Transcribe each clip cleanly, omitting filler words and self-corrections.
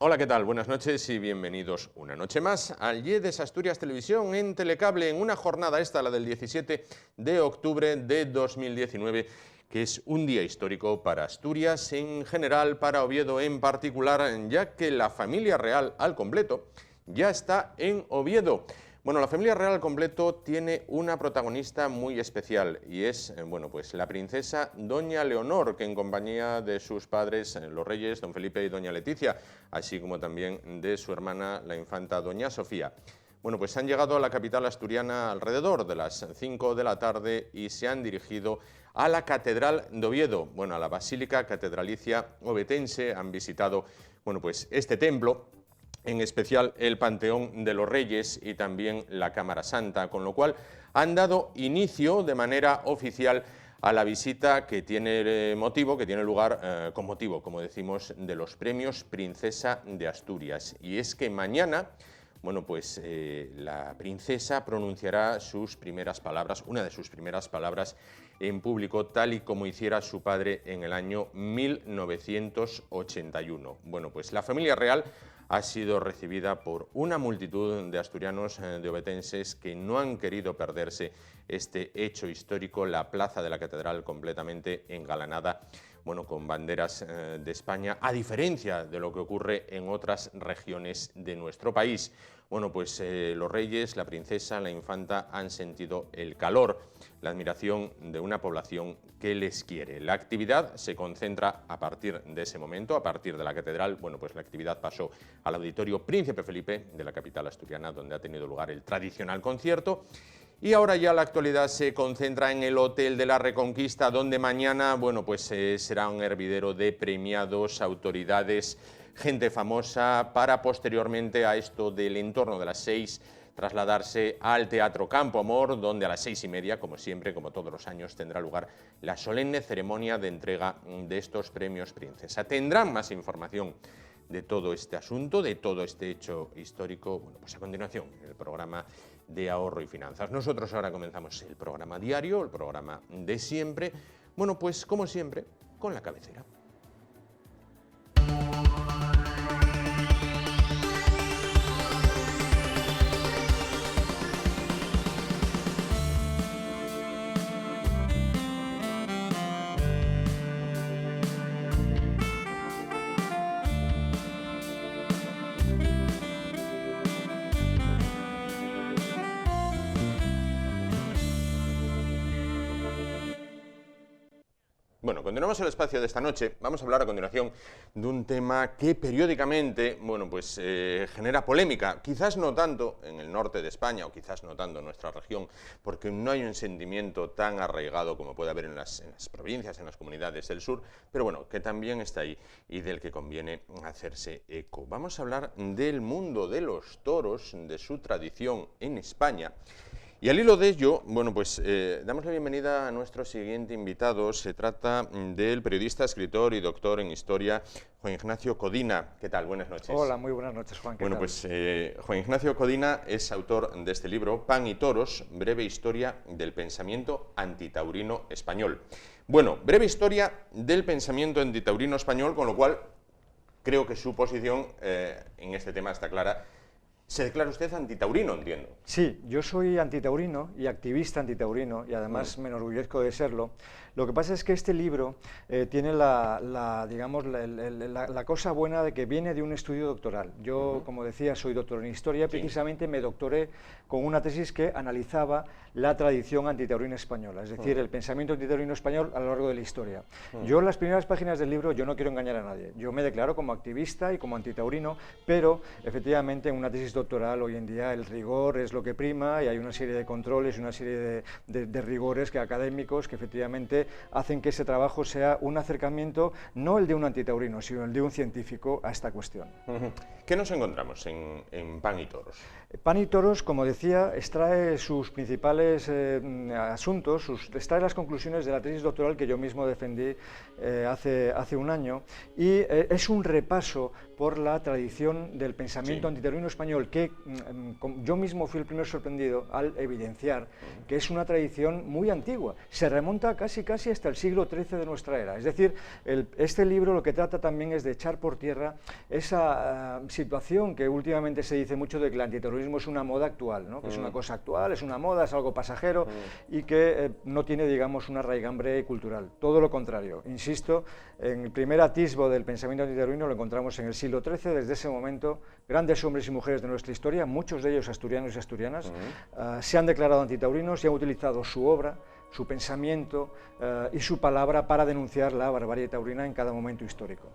Hola, ¿qué tal? Buenas noches y bienvenidos una noche más al IEDES Asturias Televisión en Telecable, en una jornada esta, la del 17 de octubre de 2019, que es un día histórico para Asturias en general, para Oviedo en particular, ya que la familia real al completo ya está en Oviedo. Bueno, la familia real al completo tiene una protagonista muy especial y es, pues la princesa doña Leonor, que en compañía de sus padres, los reyes, don Felipe y doña Leticia, así como también de su hermana, la infanta doña Sofía. Bueno, pues han llegado a la capital asturiana alrededor de las 5 de la tarde y se han dirigido a la Catedral de Oviedo, a la Basílica Catedralicia Ovetense. Han visitado, pues este templo, en especial el Panteón de los Reyes y también la Cámara Santa, con lo cual han dado inicio de manera oficial a la visita que tiene lugar con motivo, como decimos, de los premios Princesa de Asturias. Y es que mañana, la princesa pronunciará sus primeras palabras, una de sus primeras palabras en público, tal y como hiciera su padre en el año 1981. Pues la familia real ha sido recibida por una multitud de asturianos, de ovetenses, que no han querido perderse este hecho histórico, la plaza de la Catedral completamente engalanada, con banderas de España, a diferencia de lo que ocurre en otras regiones de nuestro país. Los reyes, la princesa, la infanta han sentido el calor, la admiración de una población que les quiere. La actividad se concentra a partir de ese momento, a partir de la catedral. La actividad pasó al Auditorio Príncipe Felipe de la capital asturiana, donde ha tenido lugar el tradicional concierto. Y ahora ya la actualidad se concentra en el Hotel de la Reconquista, donde mañana será un hervidero de premiados, autoridades, gente famosa, para posteriormente, a esto del entorno de las 6, trasladarse al Teatro Campo Amor, donde a las 6:30, como siempre, como todos los años, tendrá lugar la solemne ceremonia de entrega de estos premios Princesa. Tendrán más información de todo este asunto, de todo este hecho histórico, a continuación, en el programa de Ahorro y Finanzas. Nosotros ahora comenzamos el programa diario, el programa de siempre, como siempre, con la cabecera. Continuamos el espacio de esta noche. Vamos a hablar a continuación de un tema que periódicamente genera polémica, quizás no tanto en el norte de España o quizás no tanto en nuestra región, porque no hay un sentimiento tan arraigado como puede haber en las provincias, en las comunidades del sur, pero que también está ahí y del que conviene hacerse eco. Vamos a hablar del mundo de los toros, de su tradición en España. Y al hilo de ello, damos la bienvenida a nuestro siguiente invitado. Se trata del periodista, escritor y doctor en historia, Juan Ignacio Codina. ¿Qué tal? Buenas noches. Hola, muy buenas noches, Juan. ¿Qué tal? Juan Ignacio Codina es autor de este libro, Pan y Toros, breve historia del pensamiento antitaurino español. Breve historia del pensamiento antitaurino español, con lo cual creo que su posición en este tema está clara. ¿Se declara usted antitaurino, entiendo? Sí, yo soy antitaurino y activista antitaurino, y además me enorgullezco de serlo. Lo que pasa es que este libro tiene la cosa buena de que viene de un estudio doctoral. Yo, como decía, soy doctor en historia, precisamente me doctoré con una tesis que analizaba la tradición antitaurina española, es decir, el pensamiento antitaurino español a lo largo de la historia. Yo en las primeras páginas del libro, yo no quiero engañar a nadie, yo me declaro como activista y como antitaurino, pero efectivamente en una tesis doctoral hoy en día el rigor es lo que prima y hay una serie de controles y una serie de rigores académicos que efectivamente hacen que ese trabajo sea un acercamiento, no el de un antitaurino, sino el de un científico a esta cuestión. ¿Qué nos encontramos en Pan y Toros? Pan y Toros, como decía, extrae sus principales asuntos, extrae las conclusiones de la tesis doctoral que yo mismo defendí hace un año, y es un repaso por la tradición del pensamiento antitaurino español, que yo mismo fui el primer sorprendido al evidenciar que es una tradición muy antigua, se remonta casi casi hasta el siglo XIII de nuestra era. Es decir, este libro lo que trata también es de echar por tierra esa situación que últimamente se dice mucho de que el antiterrorismo es una moda actual, ¿no? Que es una cosa actual, es una moda, es algo pasajero y que no tiene, digamos, una raigambre cultural. Todo lo contrario. Insisto, en el primer atisbo del pensamiento antiterrorista lo encontramos en el siglo XIII. Desde ese momento, grandes hombres y mujeres de nuestra historia, muchos de ellos asturianos y asturianas, se han declarado antitaurinos y han utilizado su obra, su pensamiento y su palabra para denunciar la barbarie taurina en cada momento histórico.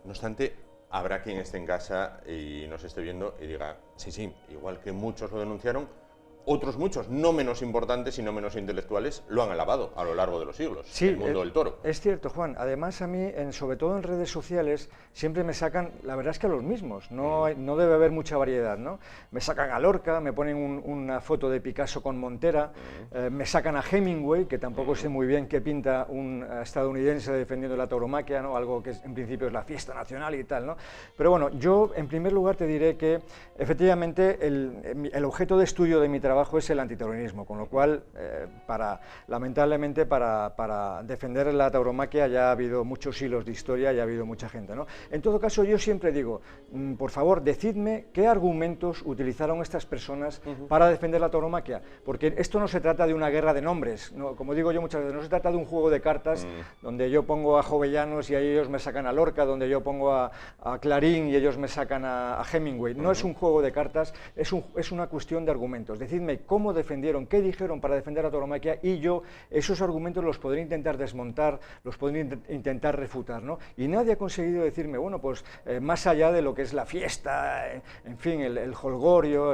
No obstante, habrá quien esté en casa y nos esté viendo y diga, sí, sí, igual que muchos lo denunciaron, otros muchos, no menos importantes y no menos intelectuales, lo han alabado a lo largo de los siglos, sí, el mundo del toro. Es cierto, Juan. Además, a mí, sobre todo en redes sociales, siempre me sacan, la verdad es que a los mismos, no debe haber mucha variedad, ¿no? Me sacan a Lorca, me ponen una foto de Picasso con Montera, me sacan a Hemingway, que tampoco sé muy bien qué pinta un estadounidense defendiendo la tauromaquia, ¿no? Algo que en principio es la fiesta nacional y tal, ¿no? Pero bueno, yo en primer lugar te diré que efectivamente el objeto de estudio de mi trabajo es el antiterrorismo, con lo cual, lamentablemente, para defender la tauromaquia ya ha habido muchos siglos de historia y ha habido mucha gente, ¿no? En todo caso, yo siempre digo, por favor, decidme qué argumentos utilizaron estas personas para defender la tauromaquia, porque esto no se trata de una guerra de nombres, ¿no? Como digo yo muchas veces, no se trata de un juego de cartas donde yo pongo a Jovellanos y ahí ellos me sacan a Lorca, donde yo pongo a Clarín y ellos me sacan a Hemingway. No es un juego de cartas, es una cuestión de argumentos. Decidme cómo defendieron, qué dijeron para defender la tauromaquia y yo esos argumentos los podré intentar desmontar, los podré intentar refutar, ¿no? Y nadie ha conseguido decirme, bueno, pues más allá de lo que es la fiesta, en fin, el jolgorio,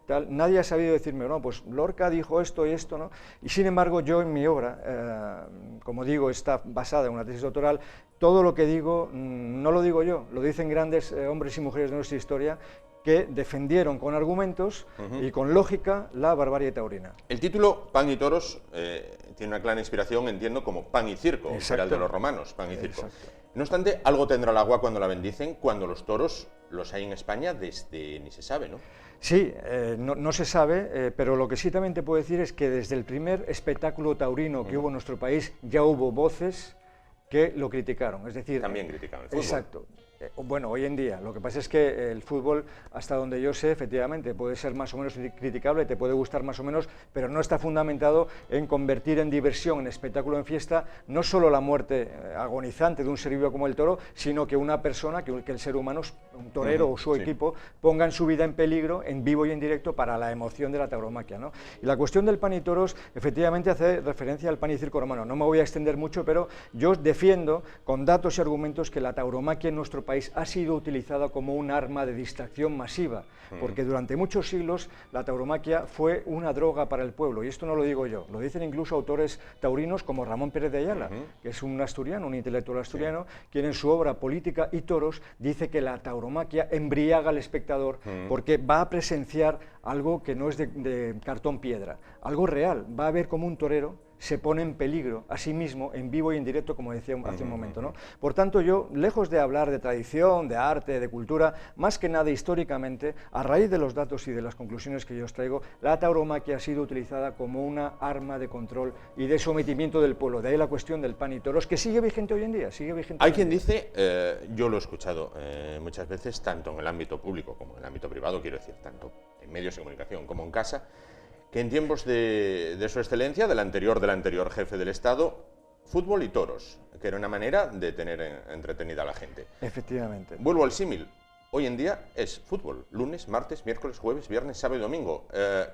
tal, nadie ha sabido decirme, no, pues Lorca dijo esto y esto, ¿no? Y sin embargo yo en mi obra, como digo, está basada en una tesis doctoral. Todo lo que digo no lo digo yo, lo dicen grandes hombres y mujeres de nuestra historia que defendieron con argumentos y con lógica la barbarie taurina. El título Pan y Toros tiene una clara inspiración, entiendo, como pan y circo, que era el de los romanos, pan y circo. Exacto. No obstante, algo tendrá el agua cuando la bendicen, cuando los toros los hay en España desde ni se sabe, ¿no? Sí, no se sabe, pero lo que sí también te puedo decir es que desde el primer espectáculo taurino que hubo en nuestro país ya hubo voces que lo criticaron, es decir... También criticaron el fútbol. Exacto. Bueno, hoy en día, lo que pasa es que el fútbol, hasta donde yo sé, efectivamente, puede ser más o menos criticable, te puede gustar más o menos, pero no está fundamentado en convertir en diversión, en espectáculo, en fiesta, no solo la muerte agonizante de un ser vivo como el toro, sino que una persona, que el ser humano, un torero o su equipo, pongan su vida en peligro, en vivo y en directo, para la emoción de la tauromaquia, ¿no? Y la cuestión del pan y toros, efectivamente, hace referencia al pan y circo romano. No me voy a extender mucho, pero yo defiendo, con datos y argumentos, que la tauromaquia en nuestro país ha sido utilizada como un arma de distracción masiva, porque durante muchos siglos la tauromaquia fue una droga para el pueblo, y esto no lo digo yo, lo dicen incluso autores taurinos como Ramón Pérez de Ayala, que es un asturiano, un intelectual asturiano, quien en su obra Política y Toros dice que la tauromaquia embriaga al espectador porque va a presenciar algo que no es de cartón piedra, algo real, va a ver como un torero se pone en peligro a sí mismo, en vivo y en directo, como decía hace un momento, ¿no? Por tanto, yo, lejos de hablar de tradición, de arte, de cultura, más que nada históricamente, a raíz de los datos y de las conclusiones que yo os traigo, la tauromaquia ha sido utilizada como una arma de control y de sometimiento del pueblo. De ahí la cuestión del pan y toros, que sigue vigente hoy en día, sigue vigente. Hay quien dice, yo lo he escuchado muchas veces, tanto en el ámbito público como en el ámbito privado, quiero decir, tanto en medios de comunicación como en casa, que en tiempos de su excelencia, del anterior jefe del Estado, fútbol y toros, que era una manera de tener entretenida a la gente. Efectivamente. Vuelvo al símil. Hoy en día es fútbol, lunes, martes, miércoles, jueves, viernes, sábado y domingo.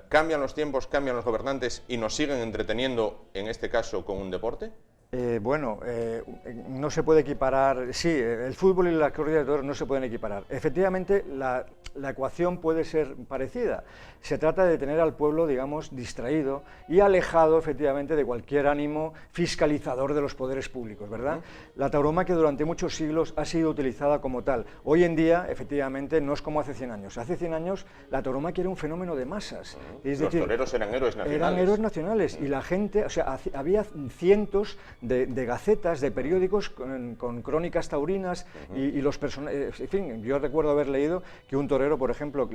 ¿Cambian los tiempos, cambian los gobernantes y nos siguen entreteniendo, en este caso, con un deporte? No se puede equiparar, sí, el fútbol y la corrida de toros no se pueden equiparar. Efectivamente, la ecuación puede ser parecida. Se trata de tener al pueblo, digamos, distraído y alejado, efectivamente, de cualquier ánimo fiscalizador de los poderes públicos, ¿verdad? La tauromaquia durante muchos siglos ha sido utilizada como tal. Hoy en día, efectivamente, no es como hace 100 años. Hace 100 años la tauromaquia era un fenómeno de masas. Es decir, los toreros eran héroes nacionales. Eran héroes nacionales y la gente, o sea, había cientos de gacetas, de periódicos con crónicas taurinas y los personajes. En fin, yo recuerdo haber leído que un torero, por ejemplo,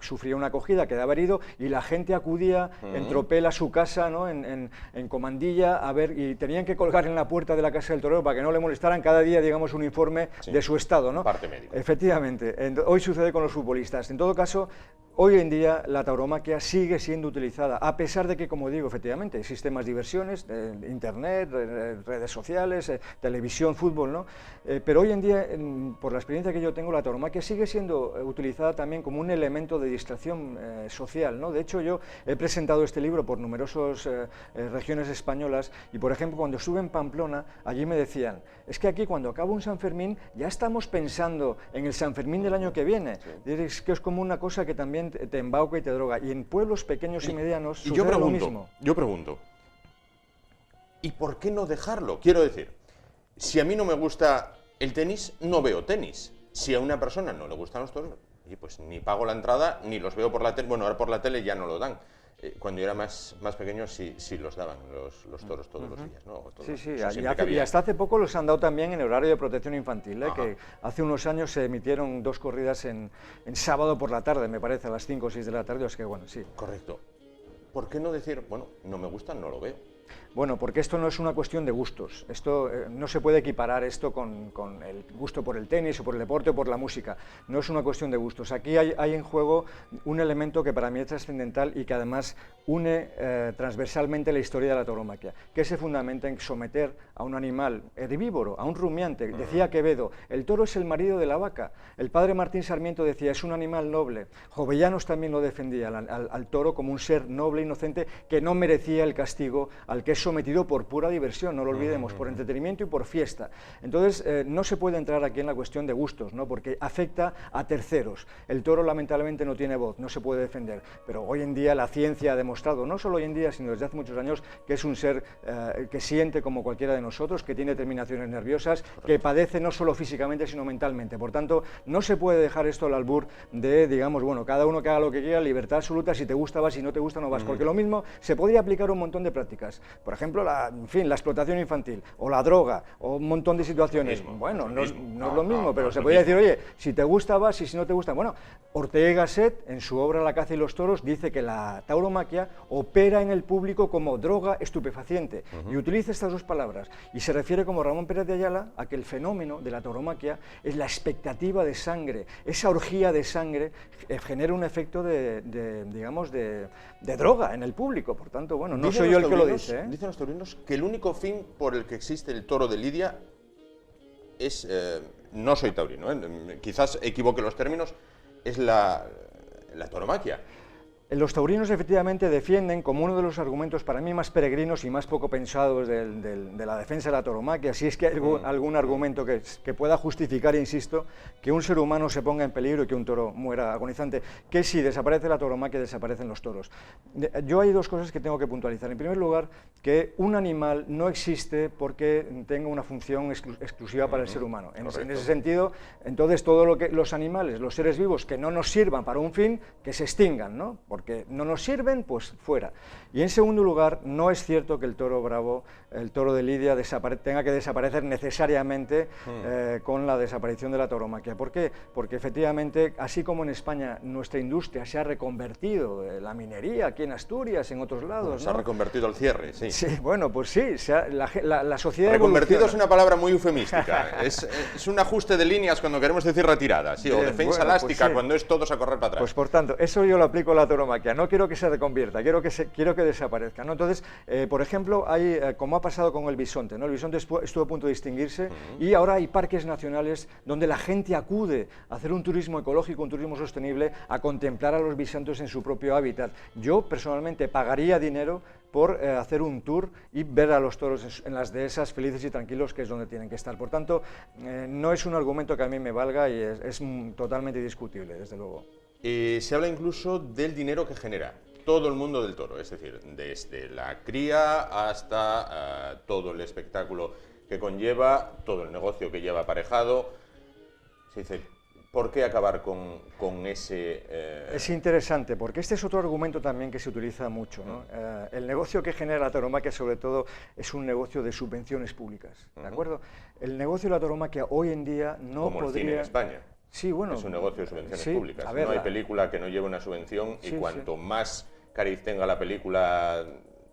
sufría una acogida, quedaba herido y la gente acudía en tropel a su casa, ¿no? en Comandilla, a ver, y tenían que colgar en la puerta de la casa del torero para que no le molestaran cada día, digamos, un informe de su estado, ¿no? Parte médica. Efectivamente. Hoy sucede con los futbolistas. En todo caso, hoy en día la tauromaquia sigue siendo utilizada, a pesar de que, como digo, efectivamente, existen más diversiones, internet, redes sociales, televisión, fútbol, ¿no? Pero hoy en día, por la experiencia que yo tengo, la tauromaquia sigue siendo utilizada también como un elemento de distracción social, ¿no? De hecho, yo he presentado este libro por numerosas regiones españolas y, por ejemplo, cuando estuve en Pamplona, allí me decían, es que aquí cuando acaba un San Fermín ya estamos pensando en el San Fermín del año que viene. Sí. Es que es como una cosa que también te embauca y te droga. Y en pueblos pequeños y medianos sucede lo mismo. Yo pregunto, ¿y por qué no dejarlo? Quiero decir, si a mí no me gusta el tenis, no veo tenis. Si a una persona no le gustan los toros, pues ni pago la entrada, ni los veo por la tele. Bueno, ahora por la tele ya no lo dan. Cuando yo era más pequeño sí los daban, los toros todos los días, ¿no? Sí, y hasta hace poco los han dado también en el horario de protección infantil, que hace unos años se emitieron 2 corridas en sábado por la tarde, me parece, a las 5 o 6 de la tarde, es que bueno, sí. Correcto. ¿Por qué no decir, bueno, no me gustan, no lo veo? Bueno, porque esto no es una cuestión de gustos, esto no se puede equiparar esto con el gusto por el tenis o por el deporte o por la música, no es una cuestión de gustos. Aquí hay en juego un elemento que para mí es trascendental y que además une transversalmente la historia de la tauromaquia, que se fundamenta en someter a un animal herbívoro, a un rumiante. Decía Quevedo, el toro es el marido de la vaca. El padre Martín Sarmiento decía, es un animal noble. Jovellanos también lo defendía, al toro como un ser noble, inocente, que no merecía el castigo al que es sometido por pura diversión, no lo olvidemos, por entretenimiento y por fiesta. Entonces, no se puede entrar aquí en la cuestión de gustos, ¿no? Porque afecta a terceros. El toro lamentablemente no tiene voz, no se puede defender, pero hoy en día la ciencia ha demostrado, no solo hoy en día, sino desde hace muchos años, que es un ser que siente como cualquiera de nosotros, que tiene terminaciones nerviosas, que padece no solo físicamente, sino mentalmente. Por tanto, no se puede dejar esto al albur de, digamos, bueno, cada uno que haga lo que quiera, libertad absoluta, si te gusta vas, si no te gusta no vas, porque lo mismo se podría aplicar a un montón de prácticas. Por ejemplo, la explotación infantil, o la droga, o un montón de situaciones. Bueno, no es lo mismo, pero se podría decir, oye, si te gusta vas y si no te gusta. Bueno, Ortega y Gasset, en su obra La caza y los toros, dice que la tauromaquia opera en el público como droga estupefaciente, y utiliza estas 2 palabras, y se refiere, como Ramón Pérez de Ayala, a que el fenómeno de la tauromaquia es la expectativa de sangre, esa orgía de sangre genera un efecto digamos, de droga en el público. Por tanto, bueno, no soy yo el que lo dice, ¿eh? Dicen los taurinos que el único fin por el que existe el toro de Lidia es, no soy taurino, quizás equivoque los términos, es la tauromaquia. Los taurinos efectivamente defienden como uno de los argumentos para mí más peregrinos y más poco pensados de la defensa de la tauromaquia, si es que hay algún argumento que pueda justificar, insisto, que un ser humano se ponga en peligro y que un toro muera agonizante, que si desaparece la tauromaquia desaparecen los toros. Yo hay 2 cosas que tengo que puntualizar. En primer lugar, que un animal no existe porque tenga una función exclusiva para el ser humano. En ese sentido, entonces todo lo que los animales, los seres vivos que no nos sirvan para un fin, que se extingan, ¿no? Porque no nos sirven, pues fuera. Y en segundo lugar, no es cierto que el toro bravo, el toro de Lidia, tenga que desaparecer necesariamente con la desaparición de la tauromaquia. ¿Por qué? Porque efectivamente, así como en España nuestra industria se ha reconvertido, la minería aquí en Asturias, en otros lados, bueno, se ha reconvertido al cierre, sí. Sí, bueno, pues sí, la sociedad reconvertido es una palabra muy eufemística, es un ajuste de líneas cuando queremos decir retirada, sí, o defensa elástica, pues sí, cuando es todos a correr para atrás. Pues por tanto, eso yo lo aplico a la tauromaquia, no quiero que se reconvierta, quiero que desaparezca, ¿no? Entonces, por ejemplo, hay, como ha pasado con el bisonte, ¿no? El bisonte estuvo a punto de extinguirse y ahora hay parques nacionales donde la gente acude a hacer un turismo ecológico, un turismo sostenible, a contemplar a los bisontes en su propio hábitat. Yo personalmente pagaría dinero por hacer un tour y ver a los toros en las dehesas felices y tranquilos, que es donde tienen que estar. Por tanto, no es un argumento que a mí me valga y es totalmente discutible, desde luego. Se habla incluso del dinero que genera todo el mundo del toro, es decir, desde la cría hasta todo el espectáculo que conlleva, todo el negocio que lleva aparejado. Se dice, ¿Por qué acabar con ese...? Es interesante, porque este es otro argumento también que se utiliza mucho, ¿no? El negocio que genera la tauromaquia, sobre todo, es un negocio de subvenciones públicas, ¿de acuerdo? El negocio de la tauromaquia hoy en día no como podría... el cine en España. Sí, bueno... Es un negocio de subvenciones sí, públicas. A ver, no hay película que no lleve una subvención y cuanto más cariz tenga la película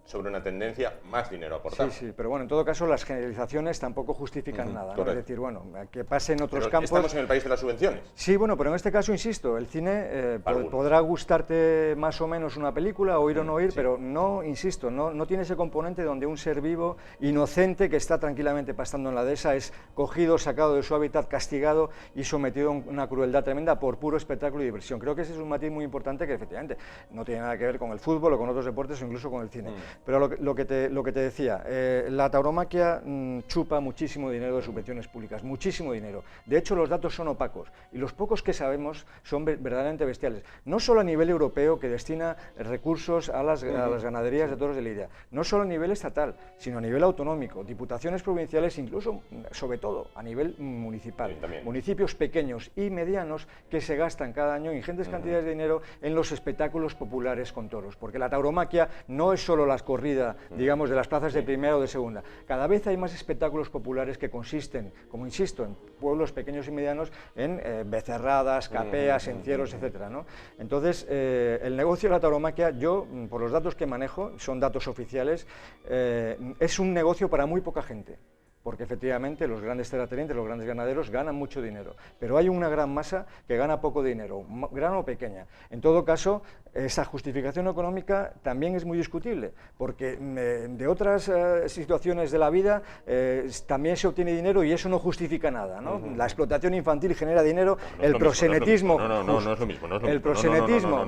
sobre una tendencia, más dinero aportar. Sí, pero bueno, en todo caso las generalizaciones tampoco justifican nada, ¿no? Es decir, bueno, que pase en otros campos... ¿Estamos en el país de las subvenciones? Sí, bueno, pero en este caso, insisto, el cine podrá gustarte más o menos una película, oír o no oír, pero no, insisto, no tiene ese componente donde un ser vivo, inocente, que está tranquilamente pastando en la dehesa, es cogido, sacado de su hábitat, castigado y sometido a una crueldad tremenda por puro espectáculo y diversión. Creo que ese es un matiz muy importante que efectivamente no tiene nada que ver con el fútbol o con otros deportes o incluso con el cine. Pero lo que te decía, la tauromaquia chupa muchísimo dinero de subvenciones públicas, muchísimo dinero. De hecho, los datos son opacos y los pocos que sabemos son verdaderamente bestiales. No solo a nivel europeo, que destina recursos a las ganaderías de toros de lidia, no solo a nivel estatal, sino a nivel autonómico, diputaciones provinciales, incluso, sobre todo, a nivel municipal. Municipios pequeños y medianos que se gastan cada año ingentes cantidades de dinero en los espectáculos populares con toros, porque la tauromaquia no es solo las corridas, digamos, de las plazas de primera o de segunda. Cada vez hay más espectáculos populares que consisten, como insisto, en pueblos pequeños y medianos, en becerradas, capeas, encierros, etcétera, ¿no? Entonces, el negocio de la tauromaquia, yo, por los datos que manejo, son datos oficiales, es un negocio para muy poca gente, porque efectivamente los grandes terratenientes, los grandes ganaderos ganan mucho dinero, pero hay una gran masa que gana poco dinero, gran o pequeña. En todo caso, esa justificación económica también es muy discutible, porque de otras situaciones de la vida también se obtiene dinero y eso no justifica nada, ¿no? La explotación infantil genera dinero, el proxenetismo... No es lo mismo. El proxenetismo,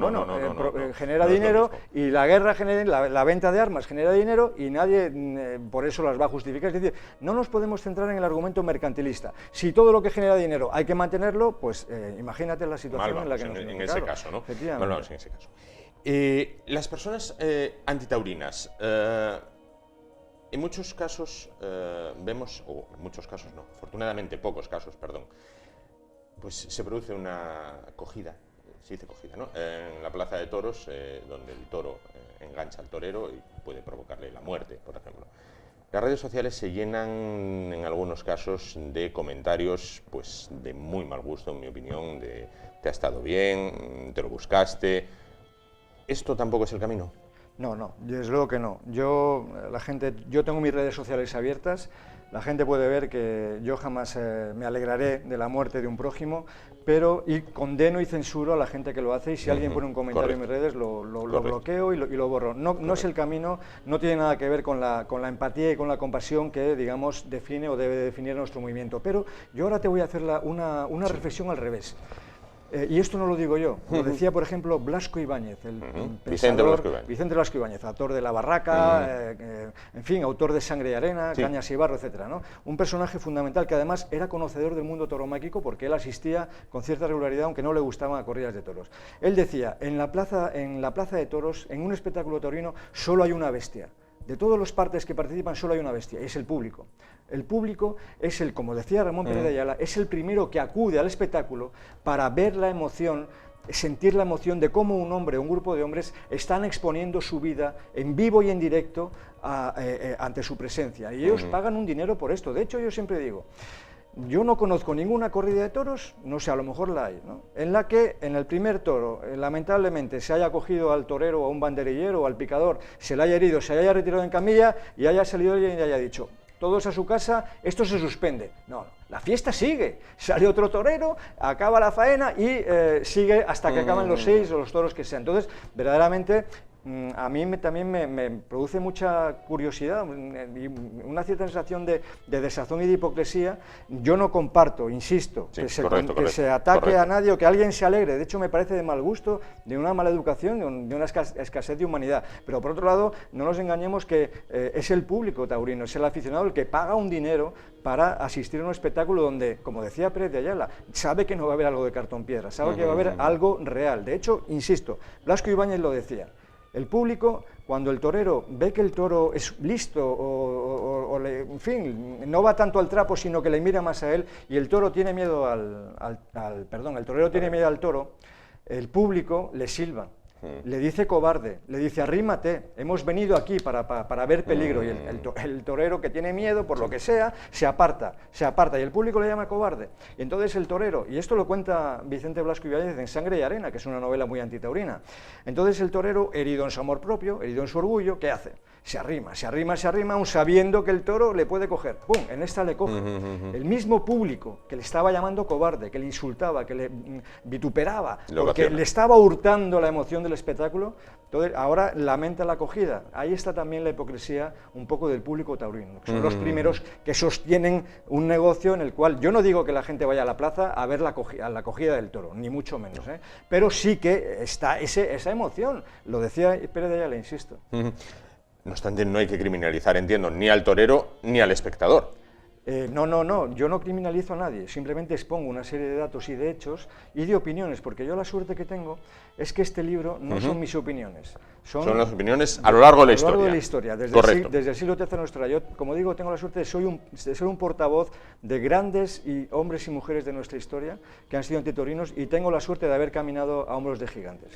genera dinero y la guerra genera, la venta de armas genera dinero y nadie por eso las va a justificar. Es decir, no nos podemos centrar en el argumento mercantilista. Si todo lo que genera dinero hay que mantenerlo, pues imagínate la situación en la que nos en ese caso, ¿no? Efectivamente. En ese caso. Las personas antitaurinas, en muchos casos vemos, o en muchos casos no, afortunadamente pocos casos, perdón, pues se produce una cogida, se dice cogida, ¿no? En la plaza de toros, donde el toro engancha al torero y puede provocarle la muerte, por ejemplo. Las redes sociales se llenan en algunos casos de comentarios pues de muy mal gusto, en mi opinión, de te ha estado bien, te lo buscaste. ¿Esto tampoco es el camino? No, desde luego que no. Yo tengo mis redes sociales abiertas, la gente puede ver que yo jamás me alegraré de la muerte de un prójimo, y condeno y censuro a la gente que lo hace, y si alguien pone un comentario en mis redes lo bloqueo y lo borro. No es el camino, no tiene nada que ver con la empatía y con la compasión que, digamos, define o debe definir nuestro movimiento. Pero yo ahora te voy a hacer una reflexión al revés. Y esto no lo digo yo, lo decía, por ejemplo, Blasco Ibáñez, el pensador, Vicente Blasco Ibáñez, autor de La Barraca, en fin, autor de Sangre y Arena, Cañas y Barro, etcétera, ¿no? Un personaje fundamental que además era conocedor del mundo tauromáquico porque él asistía con cierta regularidad, aunque no le gustaban a corridas de toros. Él decía, en la plaza de toros, en un espectáculo taurino, solo hay una bestia. De todas las partes que participan solo hay una bestia, y es el público. El público es como decía Ramón Pérez de Ayala, es el primero que acude al espectáculo para ver la emoción, sentir la emoción de cómo un hombre o un grupo de hombres están exponiendo su vida en vivo y en directo ante su presencia. Y ellos pagan un dinero por esto. De hecho, yo siempre digo, yo no conozco ninguna corrida de toros, no sé, a lo mejor la hay, ¿no?, en la que en el primer toro, lamentablemente, se haya cogido al torero o a un banderillero o al picador, se le haya herido, se haya retirado en camilla y haya salido alguien y haya dicho, todos a su casa, esto se suspende. No, la fiesta sigue, sale otro torero, acaba la faena y sigue hasta que acaban los 6 o los toros que sean. Entonces, verdaderamente, a mí también me produce mucha curiosidad y una cierta sensación de desazón y de hipocresía. Yo no comparto, insisto, que se ataque a nadie o que alguien se alegre. De hecho, me parece de mal gusto, de una mala educación, de una escasez de humanidad. Pero por otro lado, no nos engañemos que es el público taurino, es el aficionado el que paga un dinero para asistir a un espectáculo donde, como decía Pérez de Ayala, sabe que no va a haber algo de cartón piedra, sabe que va a haber algo real. De hecho, insisto, Blasco Ibáñez lo decía. El público, cuando el torero ve que el toro es listo en fin, no va tanto al trapo, sino que le mira más a él, y el toro tiene miedo el torero tiene miedo al toro, el público le silba. Le dice cobarde, le dice arrímate, hemos venido aquí para ver peligro, y el torero, que tiene miedo por lo que sea, se aparta, y el público le llama cobarde. Y entonces el torero, y esto lo cuenta Vicente Blasco Ibáñez en Sangre y Arena, que es una novela muy antitaurina, entonces el torero, herido en su amor propio, herido en su orgullo, ¿qué hace? Se arrima, aun sabiendo que el toro le puede coger. ¡Pum! En esta le coge. El mismo público que le estaba llamando cobarde, que le insultaba, que le vituperaba, porque le estaba hurtando la emoción del espectáculo, entonces ahora lamenta la acogida. Ahí está también la hipocresía un poco del público taurino, que son los primeros que sostienen un negocio en el cual, yo no digo que la gente vaya a la plaza a ver la acogida del toro, ni mucho menos, pero sí que está esa emoción. Lo decía Pérez de Ayala, insisto. No obstante, no hay que criminalizar, entiendo, ni al torero ni al espectador. No, yo no criminalizo a nadie, simplemente expongo una serie de datos y de hechos y de opiniones, porque yo la suerte que tengo es que este libro no son mis opiniones. Son las opiniones a lo largo de la historia. A lo largo de la historia, desde el siglo XIII a nuestra. Yo, como digo, tengo la suerte de ser un portavoz de grandes hombres y mujeres de nuestra historia que han sido antitorinos, y tengo la suerte de haber caminado a hombros de gigantes.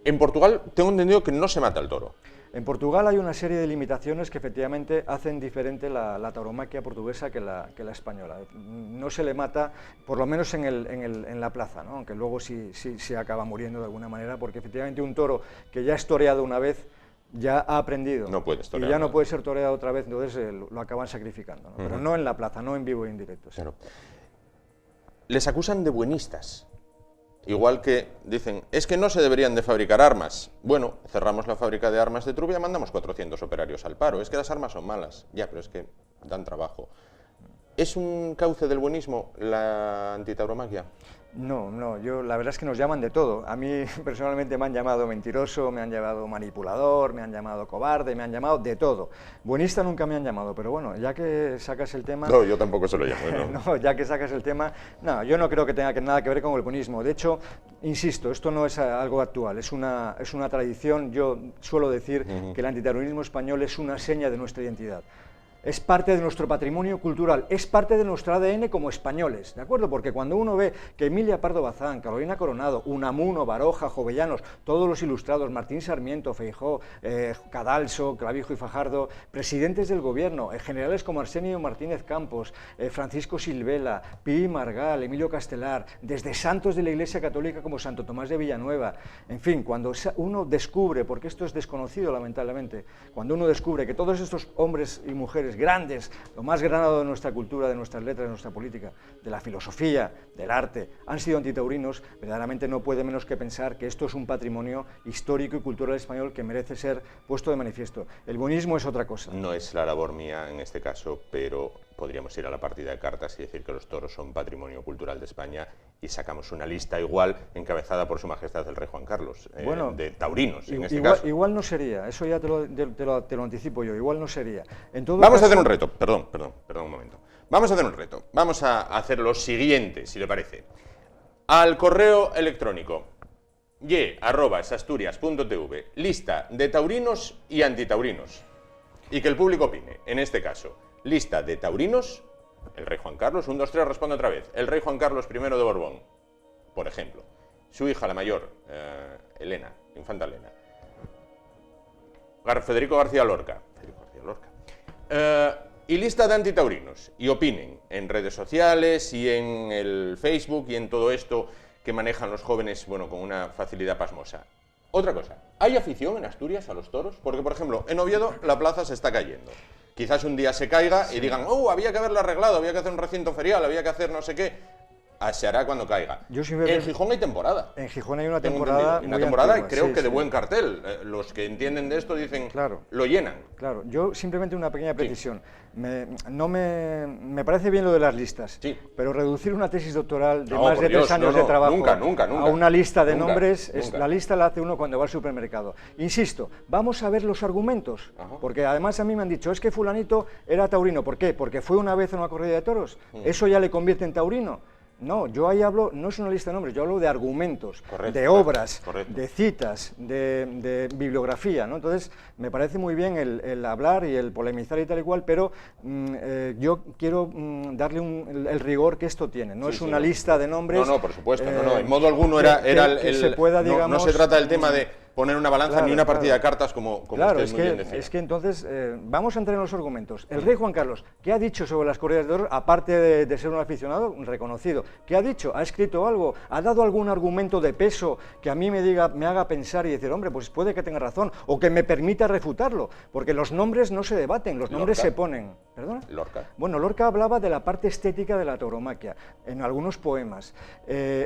En Portugal tengo entendido que no se mata el toro. En Portugal hay una serie de limitaciones que efectivamente hacen diferente la tauromaquia portuguesa que la española. No se le mata, por lo menos en la plaza, ¿no? Aunque luego sí se acaba muriendo de alguna manera, porque efectivamente un toro que ya es toreado una vez ya ha aprendido, no puede y ya no puede ser toreado otra vez, entonces lo acaban sacrificando, ¿no? Pero no en la plaza, no en vivo e indirecto. Claro. Les acusan de buenistas. Igual que dicen, es que no se deberían de fabricar armas. Bueno, cerramos la fábrica de armas de Trubia, mandamos 400 operarios al paro. Es que las armas son malas. Ya, pero es que dan trabajo. ¿Es un cauce del buenismo la antitauromaquia? No, la verdad es que nos llaman de todo. A mí personalmente me han llamado mentiroso, me han llamado manipulador, me han llamado cobarde, me han llamado de todo. Buenista nunca me han llamado, pero bueno, ya que sacas el tema... No, yo tampoco se lo llamo. No, ya que sacas el tema, no, yo no creo que tenga nada que ver con el buenismo. De hecho, insisto, esto no es algo actual, es una tradición. Yo suelo decir que el antitauronismo español es una seña de nuestra identidad. Es parte de nuestro patrimonio cultural, es parte de nuestro ADN como españoles, ¿de acuerdo? Porque cuando uno ve que Emilia Pardo Bazán, Carolina Coronado, Unamuno, Baroja, Jovellanos, todos los ilustrados, Martín Sarmiento, Feijóo, Cadalso, Clavijo y Fajardo, presidentes del gobierno, generales como Arsenio Martínez Campos, Francisco Silvela, Pi Margal, Emilio Castelar, desde santos de la Iglesia Católica como Santo Tomás de Villanueva, en fin, cuando uno descubre, porque esto es desconocido lamentablemente, cuando uno descubre que todos estos hombres y mujeres grandes, lo más granado de nuestra cultura, de nuestras letras, de nuestra política, de la filosofía, del arte, han sido antitaurinos, verdaderamente no puede menos que pensar que esto es un patrimonio histórico y cultural español que merece ser puesto de manifiesto. El buenismo es otra cosa. No es la labor mía en este caso, pero podríamos ir a la partida de cartas y decir que los toros son patrimonio cultural de España, y sacamos una lista igual encabezada por Su Majestad el Rey Juan Carlos, de taurinos en este caso. Igual no sería, eso ya te lo anticipo yo, igual no sería. Vamos a hacer un reto, perdón un momento. Vamos a hacer un reto, vamos a hacer lo siguiente, si le parece. Al correo electrónico ye@sasturias.tv, lista de taurinos y antitaurinos, y que el público opine, en este caso, lista de taurinos, el Rey Juan Carlos, 1, 2, 3, responde otra vez, el Rey Juan Carlos I de Borbón, por ejemplo, su hija la mayor, Elena, infanta Elena, Federico García Lorca, y lista de antitaurinos, y opinen en redes sociales y en el Facebook y en todo esto que manejan los jóvenes, bueno, con una facilidad pasmosa. Otra cosa, ¿hay afición en Asturias a los toros? Porque, por ejemplo, en Oviedo la plaza se está cayendo. Quizás un día se caiga y digan, había que haberlo arreglado, había que hacer un recinto ferial, había que hacer no sé qué. Se hará cuando caiga. En Gijón hay temporada. En Gijón hay una temporada muy antigua, y creo que de buen cartel. Los que entienden de esto dicen, claro, lo llenan. Claro, yo simplemente una pequeña precisión. Me parece bien lo de las listas, pero reducir una tesis doctoral de más de 3 años de trabajo nunca. a una lista de nombres, la lista la hace uno cuando va al supermercado. Insisto, vamos a ver los argumentos, porque además a mí me han dicho, es que fulanito era taurino. ¿Por qué? Porque fue una vez en una corrida de toros. Eso ya le convierte en taurino. No, yo ahí hablo, no es una lista de nombres, yo hablo de argumentos, Correcto, de obras, correcto. de citas, de bibliografía, ¿no? Entonces, me parece muy bien el hablar y el polemizar y tal y cual, pero yo quiero darle el rigor que esto tiene. No es una lista de nombres. No, por supuesto, no, en modo alguno era que se pueda, digamos, no se trata del tema de poner una balanza ni una partida de cartas, como claro, usted muy bien decía. es que entonces, vamos a entrar en los argumentos. El rey Juan Carlos, ¿qué ha dicho sobre las corridas de toros, aparte de ser un aficionado reconocido? ¿Qué ha dicho? ¿Ha escrito algo? ¿Ha dado algún argumento de peso que a mí me haga pensar y decir, hombre, pues puede que tenga razón, o que me permita refutarlo? Porque los nombres no se debaten, los nombres se ponen. ¿Perdón? Lorca. Bueno, Lorca hablaba de la parte estética de la tauromaquia, en algunos poemas.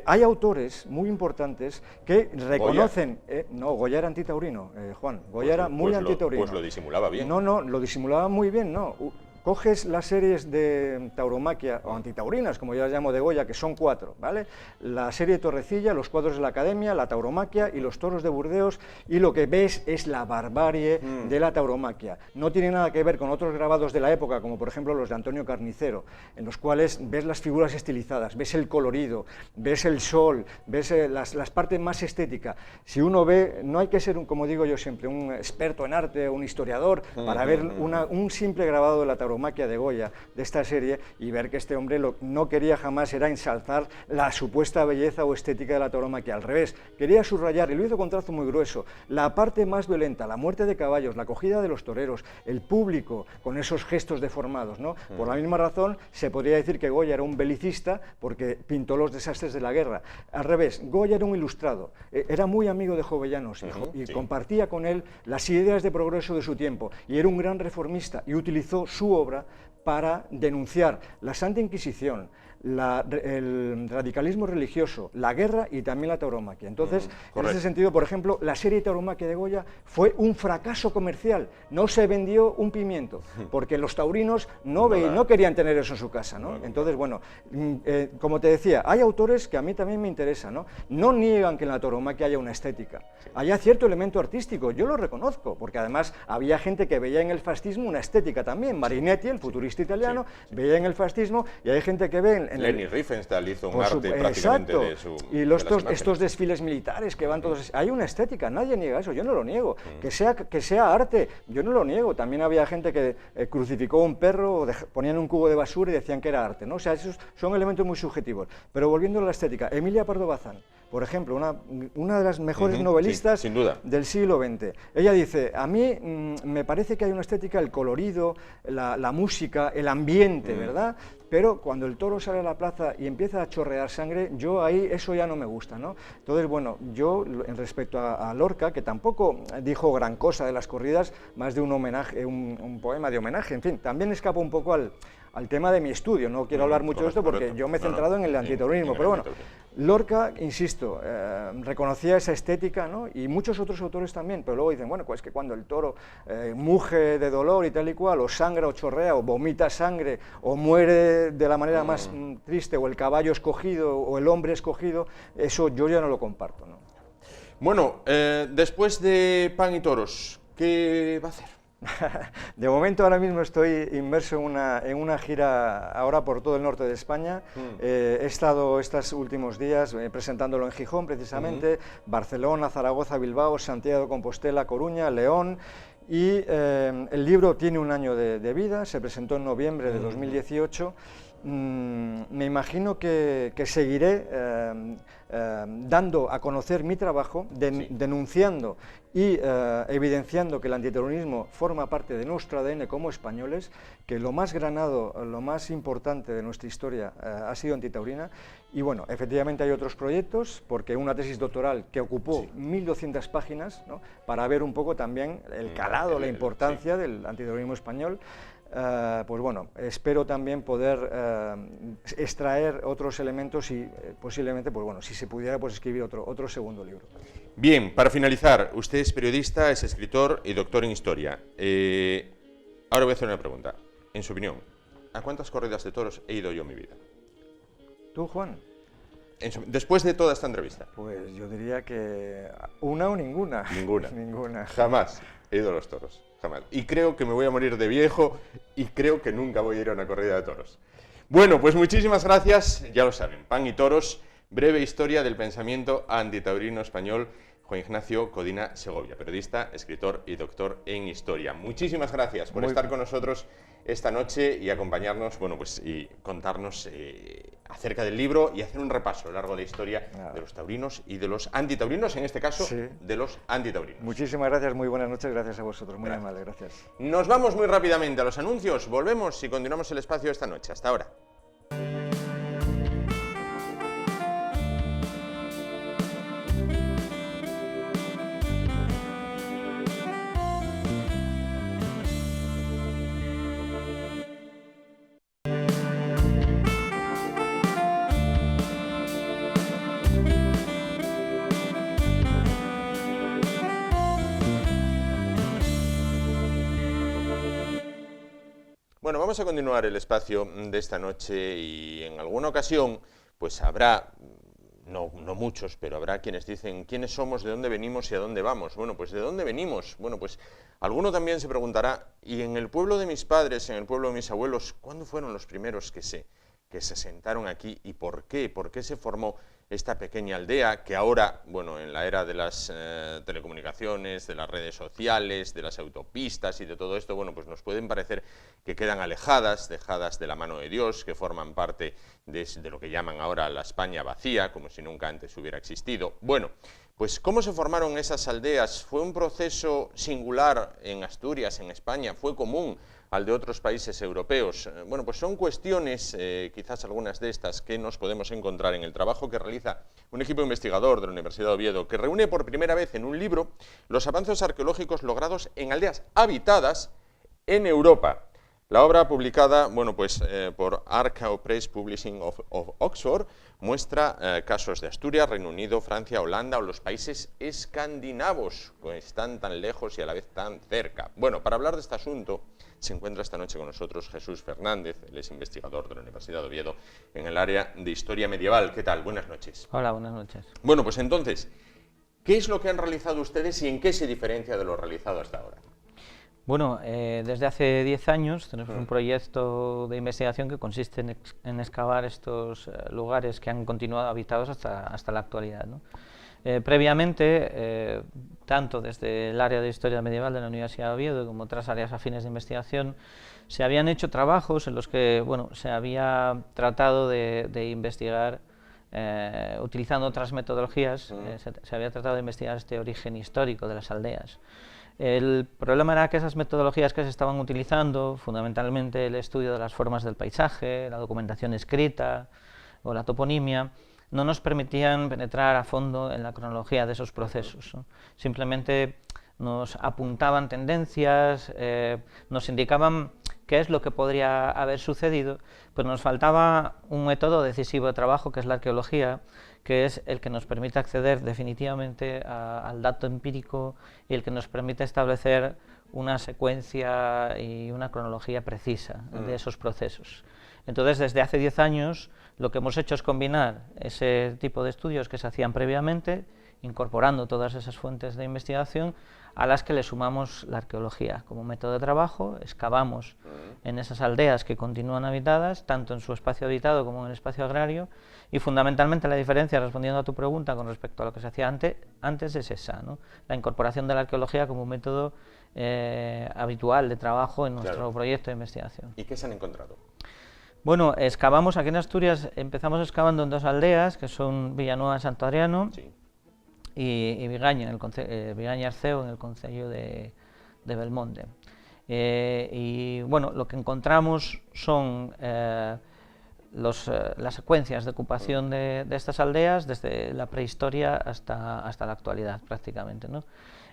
Hay autores muy importantes que reconocen... no, Goya era antitaurino, Juan. Goya era muy antitaurino. Pues lo disimulaba bien. No, lo disimulaba muy bien, no. Coges las series de tauromaquia, o antitaurinas, como yo las llamo, de Goya, que son 4, ¿vale? La serie de Torrecilla, los cuadros de la Academia, la tauromaquia y los toros de Burdeos, y lo que ves es la barbarie de la tauromaquia. No tiene nada que ver con otros grabados de la época, como por ejemplo los de Antonio Carnicero, en los cuales ves las figuras estilizadas, ves el colorido, ves el sol, ves las partes más estéticas. Si uno ve, no hay que ser, como digo yo siempre, un experto en arte, un historiador, para ver un simple grabado de la tauromaquia de Goya, de esta serie, y ver que este hombre no quería jamás era ensalzar la supuesta belleza o estética de la tauromaquia, al revés, quería subrayar, y lo hizo con trazo muy grueso, la parte más violenta, la muerte de caballos, la cogida de los toreros, el público con esos gestos deformados, ¿no? Por la misma razón se podría decir que Goya era un belicista porque pintó los desastres de la guerra. Al revés, Goya era un ilustrado, era muy amigo de Jovellanos y compartía con él las ideas de progreso de su tiempo, y era un gran reformista y utilizó su obra para denunciar la Santa Inquisición, el radicalismo religioso, la guerra y también la tauromaquia. Entonces, en ese sentido, por ejemplo, la serie tauromaquia de Goya fue un fracaso comercial, no se vendió un pimiento, porque los taurinos no querían tener eso en su casa, ¿no? Entonces, bueno, como te decía, hay autores que a mí también me interesan, ¿no? No niegan que en la tauromaquia haya una estética, haya cierto elemento artístico, yo lo reconozco, porque además había gente que veía en el fascismo una estética también. Marinetti, el futurista italiano, veía en el fascismo, y hay gente que ve Leni Riefenstahl hizo un arte prácticamente de su... Y estos desfiles militares que van todos... Hay una estética, nadie niega eso, yo no lo niego. Que sea arte, yo no lo niego. También había gente que crucificó a un perro, o ponían un cubo de basura y decían que era arte, ¿no? O sea, esos son elementos muy subjetivos. Pero volviendo a la estética, Emilia Pardo Bazán, por ejemplo, una de las mejores novelistas sin duda, del siglo XX. Ella dice, a mí me parece que hay una estética, el colorido, la música, el ambiente, ¿verdad? Pero cuando el toro sale a la plaza y empieza a chorrear sangre, yo ahí eso ya no me gusta, ¿no? Entonces, bueno, yo en respecto a Lorca, que tampoco dijo gran cosa de las corridas, más de un homenaje, un poema de homenaje, en fin, también escapo un poco al tema de mi estudio, no quiero hablar mucho de esto porque yo me he centrado en el antitaurismo, pero bueno, Lorca, insisto, reconocía esa estética, ¿no? Y muchos otros autores también, pero luego dicen, bueno, pues que cuando el toro muge de dolor y tal y cual, o sangra o chorrea, o vomita sangre, o muere de la manera más triste, o el caballo escogido, o el hombre escogido, eso yo ya no lo comparto, ¿no? Bueno, después de Pan y Toros, ¿qué va a hacer? De momento ahora mismo estoy inmerso en una gira ahora por todo el norte de España. He estado estos últimos días presentándolo en Gijón precisamente, Barcelona, Zaragoza, Bilbao, Santiago de Compostela, Coruña, León. Y el libro tiene un año de vida, se presentó en noviembre de 2018. Me imagino que seguiré dando a conocer mi trabajo, denunciando y evidenciando que el antiterrorismo forma parte de nuestro ADN como españoles, que lo más granado, lo más importante de nuestra historia ha sido antitaurina. Y bueno, efectivamente hay otros proyectos, porque una tesis doctoral que ocupó 1.200 páginas, ¿no?, para ver un poco también el calado, la importancia del antiterrorismo español. Pues bueno, espero también poder extraer otros elementos y posiblemente, pues bueno, si se pudiera, pues escribir otro segundo libro. Bien, para finalizar, usted es periodista, es escritor y doctor en historia. Ahora voy a hacer una pregunta. En su opinión, ¿a cuántas corridas de toros he ido yo en mi vida? ¿Tú, Juan? Después de toda esta entrevista. Pues yo diría que una o ninguna. Ninguna. Ninguna. Jamás he ido a los toros, jamás. Y creo que me voy a morir de viejo y creo que nunca voy a ir a una corrida de toros. Bueno, pues muchísimas gracias, ya lo saben, Pan y Toros, breve historia del pensamiento antitaurino español, Juan Ignacio Codina Segovia, periodista, escritor y doctor en historia. Muchísimas gracias por estar con nosotros esta noche y acompañarnos, bueno, pues y contarnos acerca del libro y hacer un repaso a lo largo de la historia de los taurinos y de los antitaurinos, en este caso, de los antitaurinos. Muchísimas gracias, muy buenas noches, gracias a vosotros, muy amable, gracias. Nos vamos muy rápidamente a los anuncios, volvemos y continuamos el espacio esta noche. Hasta ahora. Bueno, vamos a continuar el espacio de esta noche y en alguna ocasión pues habrá, no muchos, pero habrá quienes dicen quiénes somos, de dónde venimos y a dónde vamos. Bueno, pues ¿de dónde venimos? Bueno, pues alguno también se preguntará, ¿y en el pueblo de mis padres, en el pueblo de mis abuelos, cuándo fueron los primeros que se sentaron aquí y por qué? ¿Por qué se formó esta pequeña aldea que ahora, bueno, en la era de las telecomunicaciones, de las redes sociales, de las autopistas y de todo esto, bueno, pues nos pueden parecer que quedan alejadas, dejadas de la mano de Dios, que forman parte de lo que llaman ahora la España vacía, como si nunca antes hubiera existido? Bueno, pues ¿cómo se formaron esas aldeas? ¿Fue un proceso singular en Asturias, en España? ¿Fue común al de otros países europeos? Bueno, pues son cuestiones, quizás algunas de estas, que nos podemos encontrar en el trabajo que realiza un equipo investigador de la Universidad de Oviedo, que reúne por primera vez en un libro los avances arqueológicos logrados en aldeas habitadas en Europa. La obra publicada, bueno, pues por Archive Press Publishing of Oxford muestra casos de Asturias, Reino Unido, Francia, Holanda o los países escandinavos, que están tan lejos y a la vez tan cerca. Bueno, para hablar de este asunto se encuentra esta noche con nosotros Jesús Fernández, él es investigador de la Universidad de Oviedo en el área de Historia Medieval. ¿Qué tal? Buenas noches. Hola, buenas noches. Bueno, pues entonces, ¿qué es lo que han realizado ustedes y en qué se diferencia de lo realizado hasta ahora? Bueno, desde hace 10 años tenemos un proyecto de investigación que consiste en excavar estos lugares que han continuado habitados hasta la actualidad, ¿no? Previamente, tanto desde el área de Historia Medieval de la Universidad de Oviedo como otras áreas afines de investigación, se habían hecho trabajos en los que, bueno, se había tratado de investigar, utilizando otras metodologías, se había tratado de investigar este origen histórico de las aldeas. El problema era que esas metodologías que se estaban utilizando, fundamentalmente el estudio de las formas del paisaje, la documentación escrita o la toponimia, no nos permitían penetrar a fondo en la cronología de esos procesos, ¿no? Simplemente nos apuntaban tendencias, nos indicaban qué es lo que podría haber sucedido, pero nos faltaba un método decisivo de trabajo, que es la arqueología, que es el que nos permite acceder definitivamente al dato empírico y el que nos permite establecer una secuencia y una cronología precisa de esos procesos. Entonces, desde hace 10 años, lo que hemos hecho es combinar ese tipo de estudios que se hacían previamente, incorporando todas esas fuentes de investigación, a las que le sumamos la arqueología como método de trabajo. Excavamos en esas aldeas que continúan habitadas, tanto en su espacio habitado como en el espacio agrario, y fundamentalmente la diferencia, respondiendo a tu pregunta con respecto a lo que se hacía antes es esa, ¿no? La incorporación de la arqueología como un método habitual de trabajo en nuestro proyecto de investigación. ¿Y qué se han encontrado? Bueno, excavamos aquí en Asturias, empezamos excavando en 2 aldeas, que son Villanueva de Santo Adriano y Vigaña, Vigaña Arceo, en el concello de Belmonte. Y bueno, lo que encontramos son las secuencias de ocupación de estas aldeas desde la prehistoria hasta la actualidad, prácticamente, ¿no?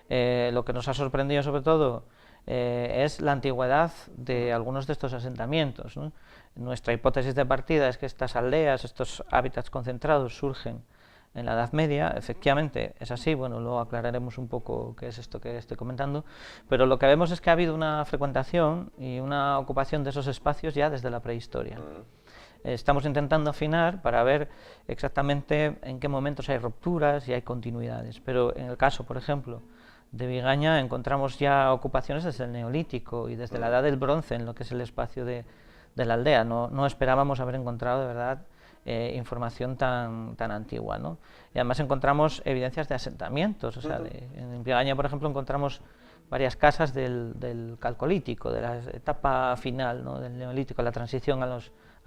Lo que nos ha sorprendido sobre todo es la antigüedad de algunos de estos asentamientos, ¿no? Nuestra hipótesis de partida es que estas aldeas, estos hábitats concentrados, surgen en la Edad Media. Efectivamente es así, bueno, luego aclararemos un poco qué es esto que estoy comentando, pero lo que vemos es que ha habido una frecuentación y una ocupación de esos espacios ya desde la prehistoria. Estamos intentando afinar para ver exactamente en qué momentos hay rupturas y hay continuidades, pero en el caso, por ejemplo, de Vigaña encontramos ya ocupaciones desde el Neolítico y desde la Edad del Bronce en lo que es el espacio de de la aldea. No esperábamos haber encontrado de verdad información tan antigua, ¿no? Y además encontramos evidencias de asentamientos, o sea, en Biagaña, por ejemplo, encontramos varias casas del Calcolítico, de la etapa final, ¿no?, del Neolítico, la transición a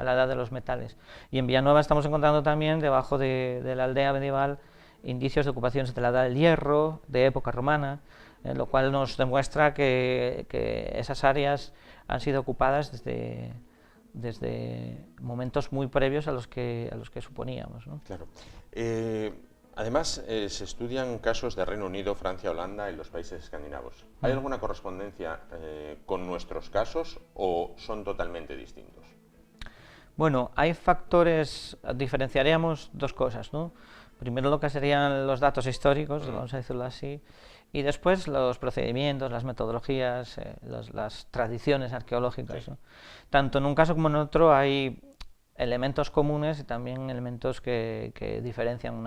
la edad de los metales. Y en Villanueva estamos encontrando también, debajo de la aldea medieval, indicios de ocupaciones de la edad del hierro, de época romana, lo cual nos demuestra que esas áreas han sido ocupadas desde momentos muy previos a los que suponíamos, ¿no? Claro. Además, se estudian casos de Reino Unido, Francia, Holanda y los países escandinavos. ¿Hay alguna correspondencia con nuestros casos o son totalmente distintos? Bueno, hay factores, diferenciaríamos dos cosas, ¿no? Primero lo que serían los datos históricos, vamos a decirlo así, y después los procedimientos, las metodologías, las tradiciones arqueológicas, ¿no? Tanto en un caso como en otro hay elementos comunes y también elementos que diferencian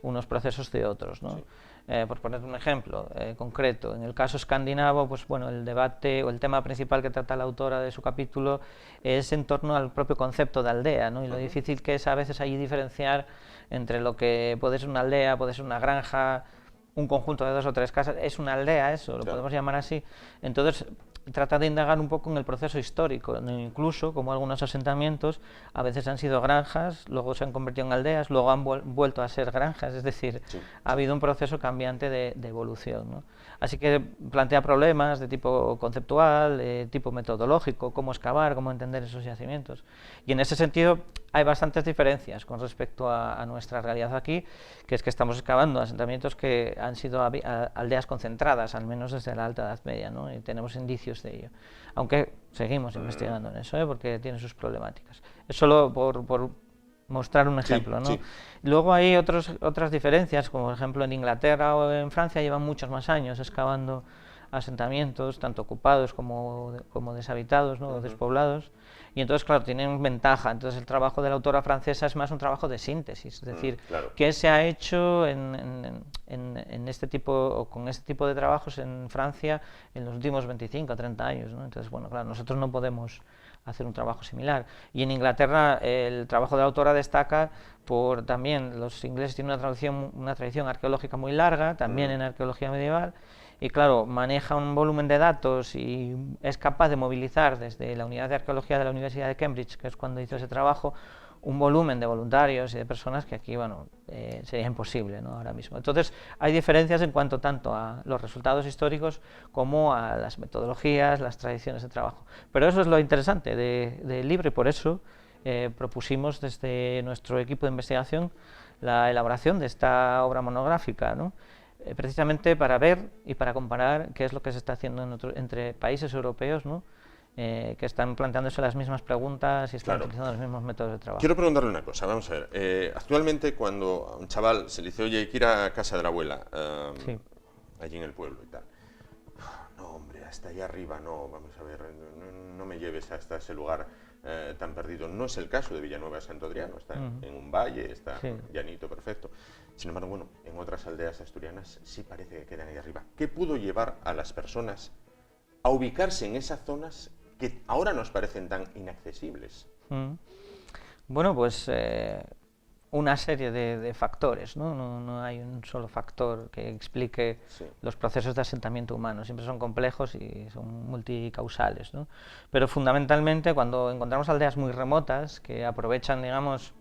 unos procesos de otros, ¿no? Por poner un ejemplo concreto, en el caso escandinavo, pues bueno, el debate o el tema principal que trata la autora de su capítulo es en torno al propio concepto de aldea, ¿no? Y lo difícil que es a veces ahí diferenciar entre lo que puede ser una aldea, puede ser una granja, un conjunto de 2 o 3 casas, es una aldea eso, lo podemos llamar así. Entonces trata de indagar un poco en el proceso histórico, incluso como algunos asentamientos a veces han sido granjas, luego se han convertido en aldeas, luego han vuelto a ser granjas, es decir, ha habido un proceso cambiante de evolución, ¿no? Así que plantea problemas de tipo conceptual, de tipo metodológico, cómo excavar, cómo entender esos yacimientos. Y en ese sentido hay bastantes diferencias con respecto a nuestra realidad aquí, que es que estamos excavando asentamientos que han sido aldeas concentradas, al menos desde la Alta Edad Media, ¿no? Y tenemos indicios de ello. Aunque seguimos investigando en eso, porque tiene sus problemáticas. Es solo por mostrar un ejemplo, ¿no? Luego hay otras diferencias, como por ejemplo en Inglaterra o en Francia llevan muchos más años excavando asentamientos, tanto ocupados como deshabitados, ¿no? O despoblados, y entonces, claro, tienen ventaja. Entonces el trabajo de la autora francesa es más un trabajo de síntesis, es decir, qué se ha hecho en este tipo, o con este tipo de trabajos en Francia en los últimos 25 o 30 años, ¿no? Entonces, bueno, claro, nosotros no podemos hacer un trabajo similar. Y en Inglaterra el trabajo de la autora destaca por también, los ingleses tienen una tradición arqueológica muy larga, también en arqueología medieval, y claro, maneja un volumen de datos y es capaz de movilizar desde la unidad de arqueología de la Universidad de Cambridge, que es cuando hizo ese trabajo, un volumen de voluntarios y de personas que aquí, bueno, sería imposible, ¿no?, ahora mismo. Entonces, hay diferencias en cuanto tanto a los resultados históricos como a las metodologías, las tradiciones de trabajo. Pero eso es lo interesante del libro y por eso propusimos desde nuestro equipo de investigación la elaboración de esta obra monográfica, ¿no?, precisamente para ver y para comparar qué es lo que se está haciendo entre países europeos, ¿no?, que están planteándose las mismas preguntas y están utilizando los mismos métodos de trabajo. Quiero preguntarle una cosa, vamos a ver. Actualmente, cuando a un chaval se le dice, oye, hay que ir a casa de la abuela, allí en el pueblo y tal, no, hombre, hasta allá arriba no, vamos a ver, no me lleves hasta ese lugar tan perdido. No es el caso de Villanueva de Santo Adriano, está en un valle, está llanito, perfecto. Sin embargo, bueno, en otras aldeas asturianas sí parece que quedan ahí arriba. ¿Qué pudo llevar a las personas a ubicarse en esas zonas que ahora nos parecen tan inaccesibles? Bueno, pues una serie de factores, ¿no? No hay un solo factor que explique los procesos de asentamiento humano, siempre son complejos y son multicausales, ¿no? Pero fundamentalmente cuando encontramos aldeas muy remotas que aprovechan, digamos,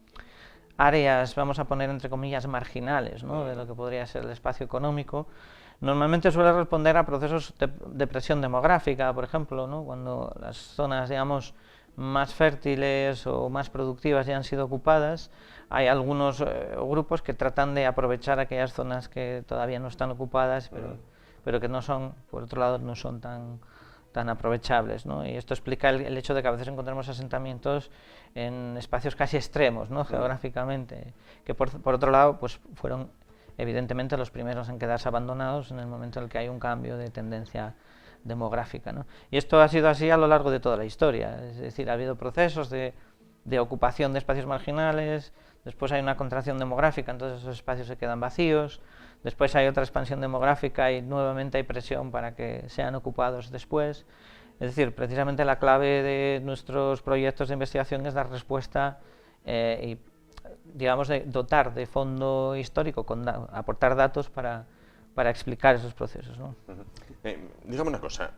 áreas, vamos a poner entre comillas, marginales, ¿no?, de lo que podría ser el espacio económico, normalmente suele responder a procesos de presión demográfica, por ejemplo, ¿no?, cuando las zonas, digamos, más fértiles o más productivas ya han sido ocupadas, hay algunos grupos que tratan de aprovechar aquellas zonas que todavía no están ocupadas, pero que no son, por otro lado, no son tan aprovechables, ¿no? Y esto explica el hecho de que a veces encontramos asentamientos en espacios casi extremos, ¿no?, geográficamente, que por otro lado pues fueron evidentemente los primeros en quedarse abandonados en el momento en el que hay un cambio de tendencia demográfica, ¿no? Y esto ha sido así a lo largo de toda la historia, es decir, ha habido procesos de ocupación de espacios marginales, después hay una contracción demográfica, entonces esos espacios se quedan vacíos, después hay otra expansión demográfica y nuevamente hay presión para que sean ocupados después. Es decir, precisamente la clave de nuestros proyectos de investigación es dar respuesta y, digamos, de dotar de fondo histórico, aportar datos para explicar esos procesos, ¿no? Dígame una cosa,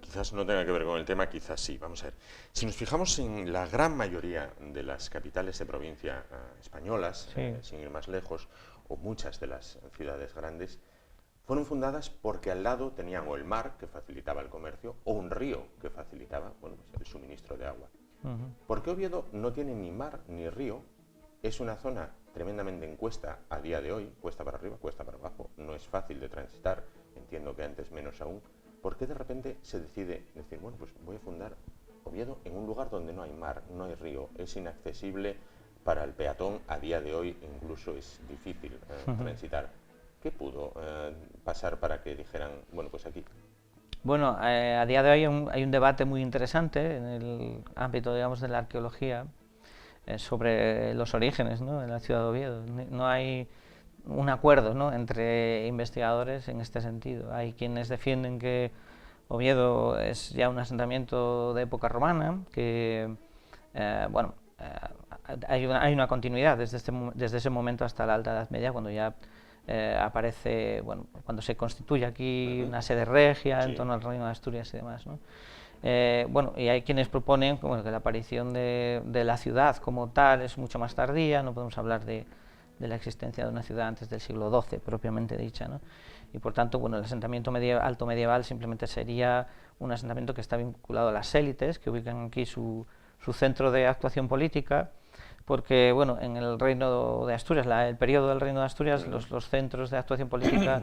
quizás no tenga que ver con el tema, quizás sí, vamos a ver. Si nos fijamos en la gran mayoría de las capitales de provincia españolas, Sí. sin ir más lejos, o muchas de las ciudades grandes, fueron fundadas porque al lado tenían o el mar, que facilitaba el comercio, o un río, que facilitaba, bueno, pues el suministro de agua. ¿Por qué Oviedo no tiene ni mar ni río? Es una zona tremendamente en cuesta a día de hoy, cuesta para arriba, cuesta para abajo, no es fácil de transitar, entiendo que antes menos aún. ¿Por qué de repente se decide decir, bueno, pues voy a fundar Oviedo en un lugar donde no hay mar, no hay río, es inaccesible para el peatón a día de hoy, incluso es difícil transitar? ¿Qué pudo pasar para que dijeran, bueno, pues aquí? Bueno, a día de hoy hay un debate muy interesante en el ámbito, digamos, de la arqueología sobre los orígenes, ¿no?, de la ciudad de Oviedo. No hay un acuerdo, ¿no?, entre investigadores en este sentido. Hay quienes defienden que Oviedo es ya un asentamiento de época romana, que bueno, hay una continuidad desde ese momento hasta la Alta Edad Media, cuando ya aparece, bueno, cuando se constituye aquí una sede regia en torno al Reino de Asturias y demás, ¿no? Bueno, y hay quienes proponen como que la aparición de la ciudad como tal es mucho más tardía, no podemos hablar de la existencia de una ciudad antes del siglo XII, propiamente dicha, ¿no? Y por tanto, bueno, el asentamiento alto medieval simplemente sería un asentamiento que está vinculado a las élites, que ubican aquí su centro de actuación política, porque, bueno, en el Reino de Asturias, el periodo del Reino de Asturias, los centros de actuación política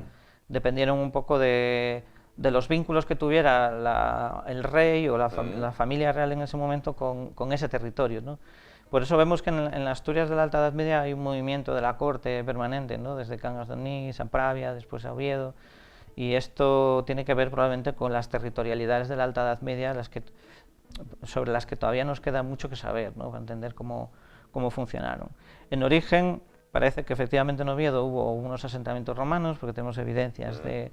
dependieron un poco de los vínculos que tuviera el rey o la familia real en ese momento con ese territorio, ¿no? Por eso vemos que en las Asturias de la Alta Edad Media hay un movimiento de la corte permanente, ¿no?, desde Cangas de Onís a Pravia, después a Oviedo, y esto tiene que ver probablemente con las territorialidades de la Alta Edad Media, sobre las que todavía nos queda mucho que saber, ¿no?, para entender cómo funcionaron. En origen parece que efectivamente en Oviedo hubo unos asentamientos romanos, porque tenemos evidencias de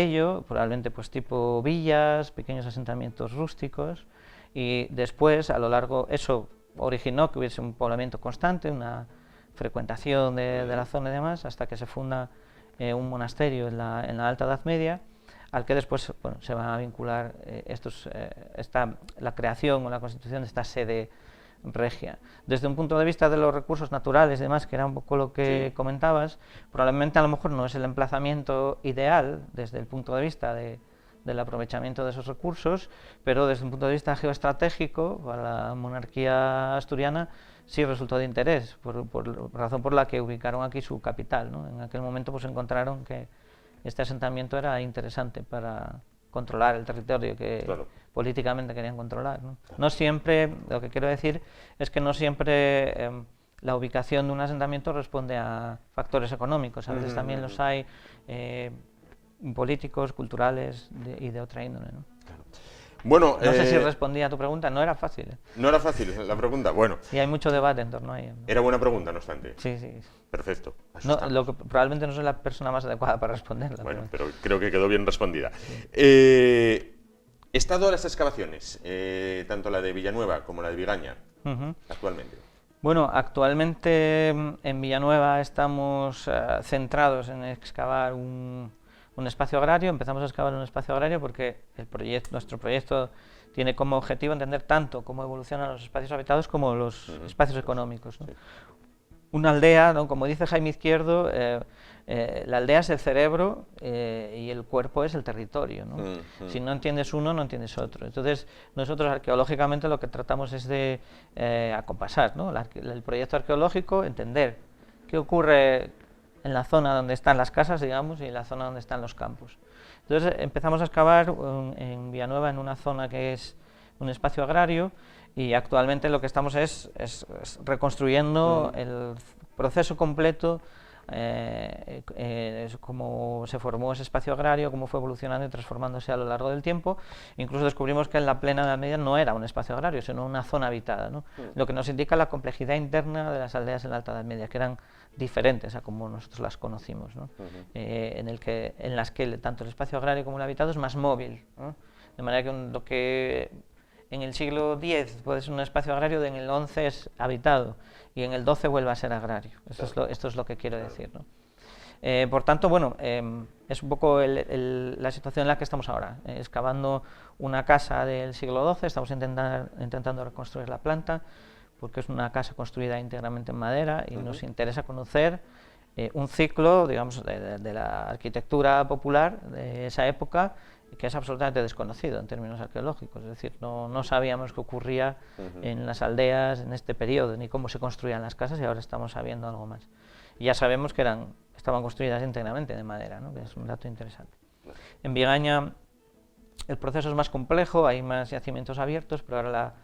ello, probablemente pues tipo villas, pequeños asentamientos rústicos, y después a lo largo eso originó que hubiese un poblamiento constante, una frecuentación de la zona y demás, hasta que se funda un monasterio en la Alta Edad Media, al que después, bueno, se va a vincular la creación o la constitución de esta sede regia. Desde un punto de vista de los recursos naturales y demás, que era un poco lo que comentabas, probablemente a lo mejor no es el emplazamiento ideal desde el punto de vista del aprovechamiento de esos recursos, pero desde un punto de vista geoestratégico, para la monarquía asturiana sí resultó de interés, por razón por la que ubicaron aquí su capital, ¿no? En aquel momento pues encontraron que este asentamiento era interesante para controlar el territorio que políticamente querían controlar, ¿no? No siempre, lo que quiero decir es que no siempre la ubicación de un asentamiento responde a factores económicos, a veces también los hay políticos, culturales y de otra índole, ¿no? Bueno, no sé si respondía a tu pregunta, no era fácil. No era fácil la pregunta, bueno. Y hay mucho debate en torno a ella, ¿no? Era buena pregunta, no obstante. Sí, sí. Perfecto. No, probablemente no soy la persona más adecuada para responderla. Bueno, pero creo que quedó bien respondida. Sí. Estado de las excavaciones, tanto la de Villanueva como la de Vigaña, actualmente. Bueno, actualmente en Villanueva estamos centrados en excavar un espacio agrario. Empezamos a excavar un espacio agrario porque nuestro proyecto tiene como objetivo entender tanto cómo evolucionan los espacios habitados como los espacios económicos, ¿no? Sí. Una aldea, ¿no?, como dice Jaime Izquierdo, la aldea es el cerebro y el cuerpo es el territorio, ¿no? Si no entiendes uno, no entiendes otro. Entonces, nosotros arqueológicamente lo que tratamos es de acompasar, ¿no?, el proyecto arqueológico, entender qué ocurre en la zona donde están las casas, digamos, y en la zona donde están los campos. Entonces empezamos a excavar en Villanueva, en una zona que es un espacio agrario, y actualmente lo que estamos es reconstruyendo el proceso completo, cómo se formó ese espacio agrario, cómo fue evolucionando y transformándose a lo largo del tiempo. Incluso descubrimos que en la plena Edad Media no era un espacio agrario, sino una zona habitada, ¿no? Lo que nos indica la complejidad interna de las aldeas en la Alta Edad Media, que eran diferentes a como nosotros las conocimos, ¿no? En las que tanto el espacio agrario como el habitado es más móvil, ¿no? De manera que lo que en el siglo X puede ser un espacio agrario, en el XI es habitado y en el XII vuelve a ser agrario. Esto es lo que quiero decir, ¿no? Por tanto, bueno, es un poco la situación en la que estamos ahora, excavando una casa del siglo XII, estamos intentando reconstruir la planta, porque es una casa construida íntegramente en madera y nos interesa conocer un ciclo, digamos, de la arquitectura popular de esa época, que es absolutamente desconocido en términos arqueológicos, es decir, no sabíamos qué ocurría en las aldeas en este periodo, ni cómo se construían las casas, y ahora estamos sabiendo algo más. Y ya sabemos que estaban construidas íntegramente de madera, ¿no? Que es un dato interesante. En Bigaña el proceso es más complejo, hay más yacimientos abiertos, pero ahora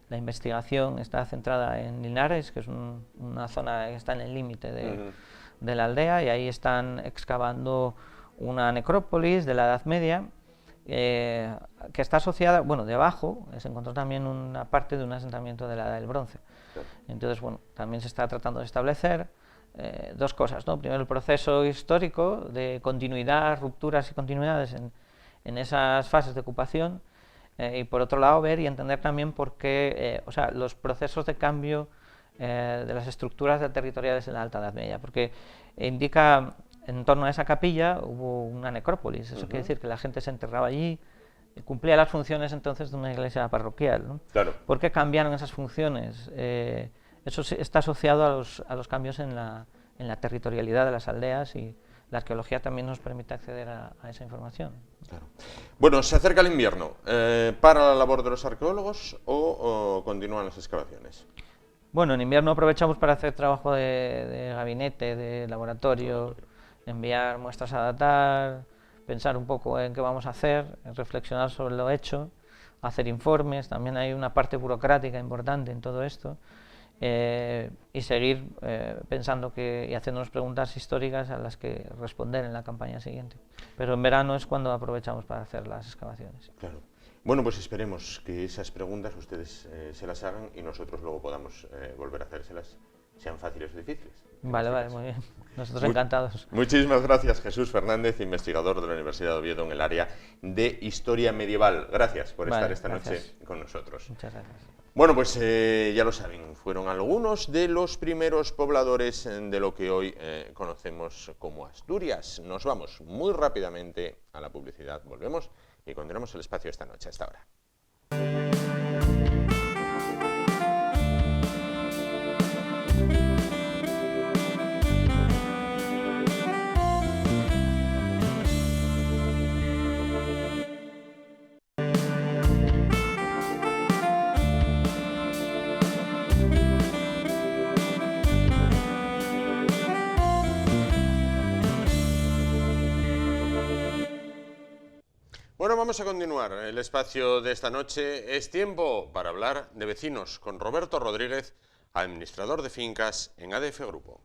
la investigación está centrada en Linares, que es una zona que está en el límite de la aldea, y ahí están excavando una necrópolis de la Edad Media, que está asociada, bueno, debajo se encontró también una parte de un asentamiento de la Edad del Bronce. Entonces, bueno, también se está tratando de establecer dos cosas, ¿no? Primero, el proceso histórico de continuidad, rupturas y continuidades en esas fases de ocupación, y por otro lado ver y entender también por qué, o sea, los procesos de cambio de las estructuras territoriales en la Alta Edad Media, porque indica, en torno a esa capilla hubo una necrópolis, eso quiere decir que la gente se enterraba allí, cumplía las funciones entonces de una iglesia parroquial, ¿no? Claro. ¿Por qué cambiaron esas funciones? Eso está asociado a los cambios en la territorialidad de las aldeas, y la arqueología también nos permite acceder a esa información. Claro. Bueno, ¿se acerca el invierno? ¿Para la labor de los arqueólogos o continúan las excavaciones? Bueno, en invierno aprovechamos para hacer trabajo de gabinete, de laboratorio, enviar muestras a datar, pensar un poco en qué vamos a hacer, reflexionar sobre lo hecho, hacer informes. También hay una parte burocrática importante en todo esto. Y seguir pensando y haciéndonos preguntas históricas a las que responder en la campaña siguiente. Pero en verano es cuando aprovechamos para hacer las excavaciones. Claro. Bueno, pues esperemos que esas preguntas ustedes se las hagan y nosotros luego podamos volver a hacérselas, sean fáciles o difíciles. Vale, muy bien. Nosotros encantados. Muchísimas gracias, Jesús Fernández, investigador de la Universidad de Oviedo en el área de Historia Medieval. Gracias por estar esta noche con nosotros. Muchas gracias. Bueno, pues ya lo saben, fueron algunos de los primeros pobladores de lo que hoy conocemos como Asturias. Nos vamos muy rápidamente a la publicidad, volvemos y continuamos el espacio esta noche, hasta ahora. Bueno, vamos a continuar el espacio de esta noche. Es tiempo para hablar de vecinos con Roberto Rodríguez, administrador de fincas en ADF Grupo.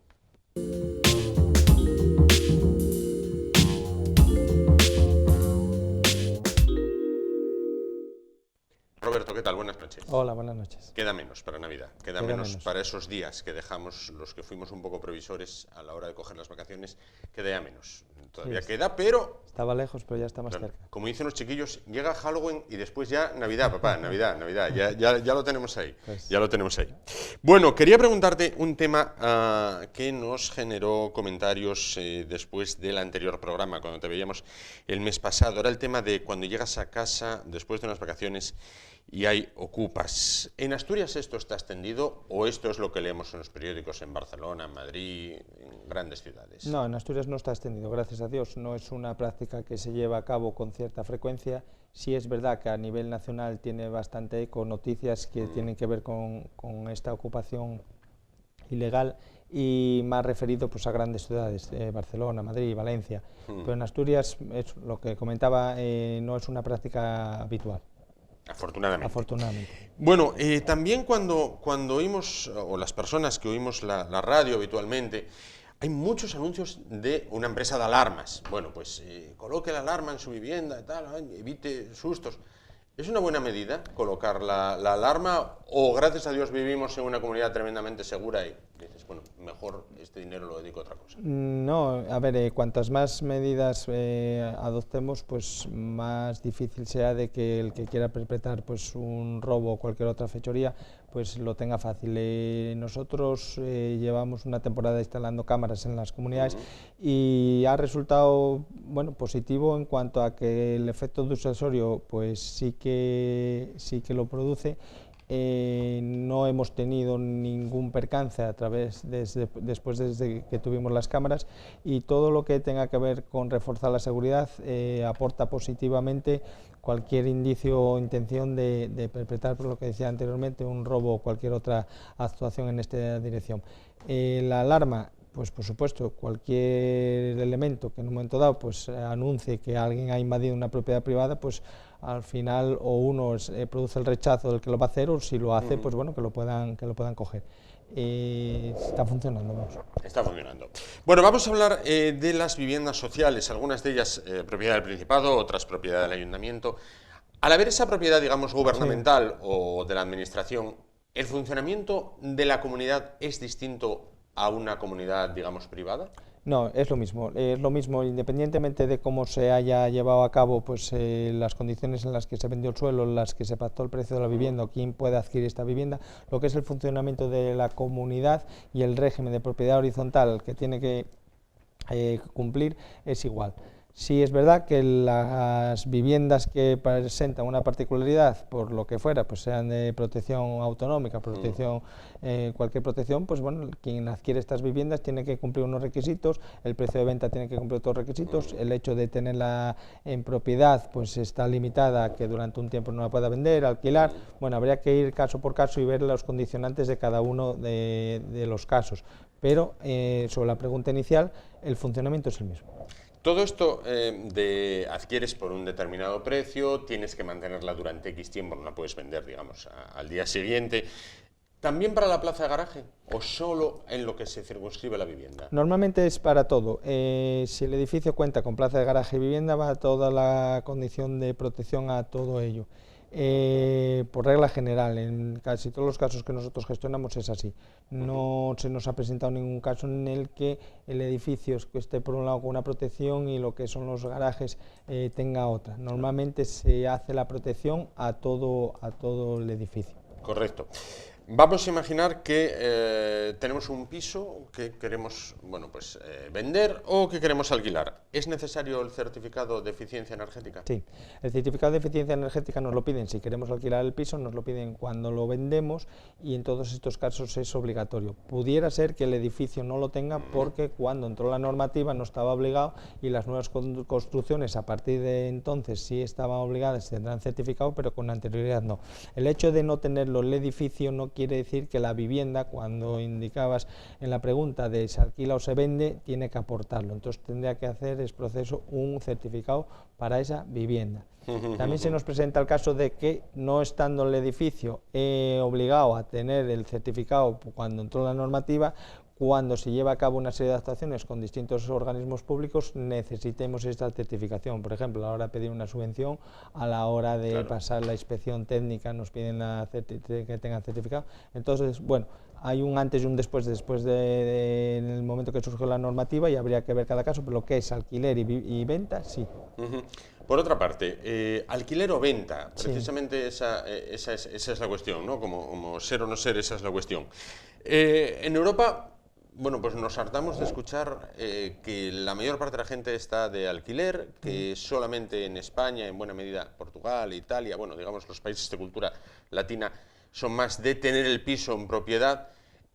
Roberto, ¿qué tal? Buenas noches. Hola, buenas noches. Queda menos para Navidad, queda menos para esos días que dejamos los que fuimos un poco previsores a la hora de coger las vacaciones, queda ya menos. Todavía queda, pero... Estaba lejos, pero ya está más cerca. Como dicen los chiquillos, llega Halloween y después ya Navidad, papá, Navidad, ya lo tenemos ahí, ya lo tenemos ahí. Bueno, quería preguntarte un tema que nos generó comentarios después del anterior programa, cuando te veíamos el mes pasado, era el tema de cuando llegas a casa después de unas vacaciones y hay ocupas. ¿En Asturias esto está extendido o esto es lo que leemos en los periódicos en Barcelona, en Madrid, en grandes ciudades? No, en Asturias no está extendido, gracias a Dios. No es una práctica que se lleva a cabo con cierta frecuencia. Sí es verdad que a nivel nacional tiene bastante eco noticias que tienen que ver con esta ocupación ilegal y más referido pues, a grandes ciudades, Barcelona, Madrid, Valencia. Pero en Asturias, es lo que comentaba, no es una práctica habitual. Afortunadamente. Afortunadamente. Bueno, también cuando oímos, o las personas que oímos la radio habitualmente, hay muchos anuncios de una empresa de alarmas. Bueno, pues coloque la alarma en su vivienda y tal, evite sustos. ¿Es una buena medida colocar la alarma o gracias a Dios vivimos en una comunidad tremendamente segura y dices, bueno, mejor este dinero lo dedico a otra cosa? No, a ver, cuantas más medidas adoptemos, pues más difícil sea de que el que quiera perpetrar pues un robo o cualquier otra fechoría pues lo tenga fácil. Nosotros llevamos una temporada instalando cámaras en las comunidades y ha resultado bueno, positivo en cuanto a que el efecto disuasorio pues sí que lo produce. No hemos tenido ningún percance después desde que tuvimos las cámaras, y todo lo que tenga que ver con reforzar la seguridad aporta positivamente cualquier indicio o intención de perpetrar, por lo que decía anteriormente, un robo o cualquier otra actuación en esta dirección. La alarma, pues por supuesto, cualquier elemento que en un momento dado pues anuncie que alguien ha invadido una propiedad privada, pues al final o uno produce el rechazo del que lo va a hacer, o si lo hace, pues bueno, que lo puedan coger. Está funcionando, vamos. Está funcionando. Bueno, vamos a hablar de las viviendas sociales, algunas de ellas propiedad del Principado, otras propiedad del Ayuntamiento. Al haber esa propiedad, digamos, gubernamental o de la Administración, ¿el funcionamiento de la comunidad es distinto a una comunidad, digamos, privada? No, es lo mismo, independientemente de cómo se haya llevado a cabo pues las condiciones en las que se vendió el suelo, en las que se pactó el precio de la vivienda o quién puede adquirir esta vivienda, lo que es el funcionamiento de la comunidad y el régimen de propiedad horizontal que tiene que cumplir es igual. Sí es verdad que las viviendas que presentan una particularidad, por lo que fuera, pues sean de protección autonómica, cualquier protección, pues bueno, quien adquiere estas viviendas tiene que cumplir unos requisitos, el precio de venta tiene que cumplir otros requisitos, el hecho de tenerla en propiedad pues está limitada a que durante un tiempo no la pueda vender, alquilar. Bueno, habría que ir caso por caso y ver los condicionantes de cada uno de los casos, pero sobre la pregunta inicial, el funcionamiento es el mismo. Todo esto de adquieres por un determinado precio, tienes que mantenerla durante X tiempo, no la puedes vender, digamos, al día siguiente. ¿También para la plaza de garaje o solo en lo que se circunscribe la vivienda? Normalmente es para todo. Si el edificio cuenta con plaza de garaje y vivienda, va toda la condición de protección a todo ello. Por regla general, en casi todos los casos que nosotros gestionamos es así. No se nos ha presentado ningún caso en el que el edificio esté por un lado con una protección y lo que son los garajes tenga otra. Normalmente se hace la protección a todo el edificio. Correcto. Vamos a imaginar que tenemos un piso que queremos vender o que queremos alquilar. ¿Es necesario el certificado de eficiencia energética? Sí, el certificado de eficiencia energética nos lo piden si queremos alquilar el piso, nos lo piden cuando lo vendemos y en todos estos casos es obligatorio. Pudiera ser que el edificio no lo tenga porque cuando entró la normativa no estaba obligado y las nuevas construcciones a partir de entonces sí estaban obligadas, tendrán certificado, pero con anterioridad no. El hecho de no tenerlo el edificio no quiere decir que la vivienda, cuando indicabas en la pregunta de se alquila o se vende, tiene que aportarlo. Entonces tendría que hacer ese proceso un certificado para esa vivienda. También se nos presenta el caso de que no estando el edificio obligado a tener el certificado cuando entró la normativa, cuando se lleva a cabo una serie de actuaciones con distintos organismos públicos necesitemos esta certificación. Por ejemplo, a la hora de pedir una subvención, a la hora de pasar la inspección técnica nos piden que tengan certificado. Entonces, bueno, hay un antes y un después en el momento que surgió la normativa y habría que ver cada caso, pero lo que es alquiler y venta, sí. Por otra parte, alquiler o venta, precisamente sí. esa es la cuestión, ¿no? Como ser o no ser, esa es la cuestión. En Europa, bueno, pues nos hartamos de escuchar que la mayor parte de la gente está de alquiler, que solamente en España, en buena medida Portugal, Italia, bueno, digamos los países de cultura latina, son más de tener el piso en propiedad.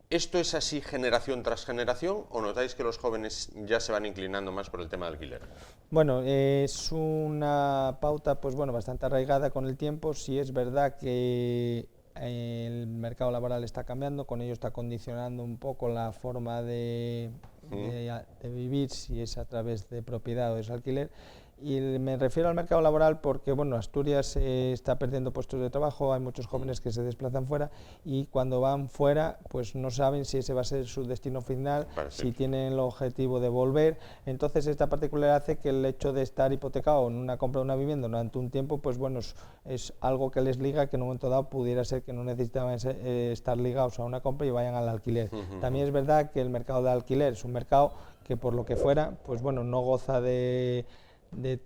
¿Esto es así generación tras generación o notáis que los jóvenes ya se van inclinando más por el tema de alquiler? Bueno, es una pauta pues bueno, bastante arraigada con el tiempo. Sí es verdad que el mercado laboral está cambiando, con ello está condicionando un poco la forma de vivir, si es a través de propiedad o es alquiler. Y me refiero al mercado laboral porque, bueno, Asturias está perdiendo puestos de trabajo, hay muchos jóvenes que se desplazan fuera y cuando van fuera pues no saben si ese va a ser su destino final, si tienen el objetivo de volver. Entonces esta particularidad hace que el hecho de estar hipotecado en una compra de una vivienda durante un tiempo, pues bueno, es algo que les liga, que en un momento dado pudiera ser que no necesitaban estar ligados a una compra y vayan al alquiler. También es verdad que el mercado de alquiler es un mercado que por lo que fuera, pues bueno, no goza de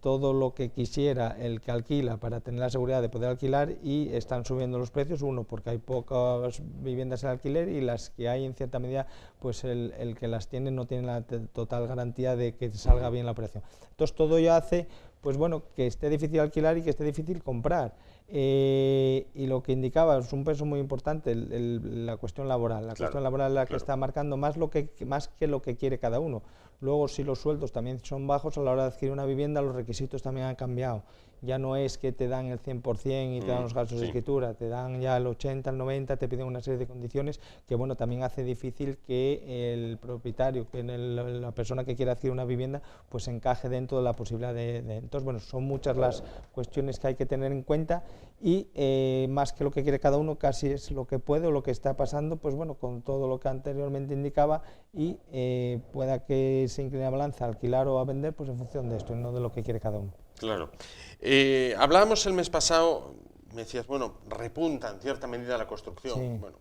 todo lo que quisiera el que alquila para tener la seguridad de poder alquilar, y están subiendo los precios, uno porque hay pocas viviendas en alquiler y las que hay en cierta medida pues el que las tiene no tiene la total garantía de que salga bien la operación. Entonces todo ello hace pues bueno, que esté difícil alquilar y que esté difícil comprar. Y lo que indicaba es un peso muy importante, la cuestión laboral. La cuestión laboral es la que está marcando más que lo que quiere cada uno. Luego, si los sueldos también son bajos, a la hora de adquirir una vivienda, los requisitos también han cambiado. Ya no es que te dan el 100% y te dan los gastos de escritura, te dan ya el 80, el 90, te piden una serie de condiciones que, bueno, también hace difícil que el propietario, que la persona que quiere adquirir una vivienda, pues encaje dentro de la posibilidad Entonces, bueno, son muchas las cuestiones que hay que tener en cuenta y más que lo que quiere cada uno, casi es lo que puede o lo que está pasando, pues bueno, con todo lo que anteriormente indicaba y pueda que se incline la balanza a alquilar o a vender, pues en función de esto y no de lo que quiere cada uno. Claro. Hablábamos el mes pasado, me decías, bueno, repunta en cierta medida la construcción. Sí. Bueno,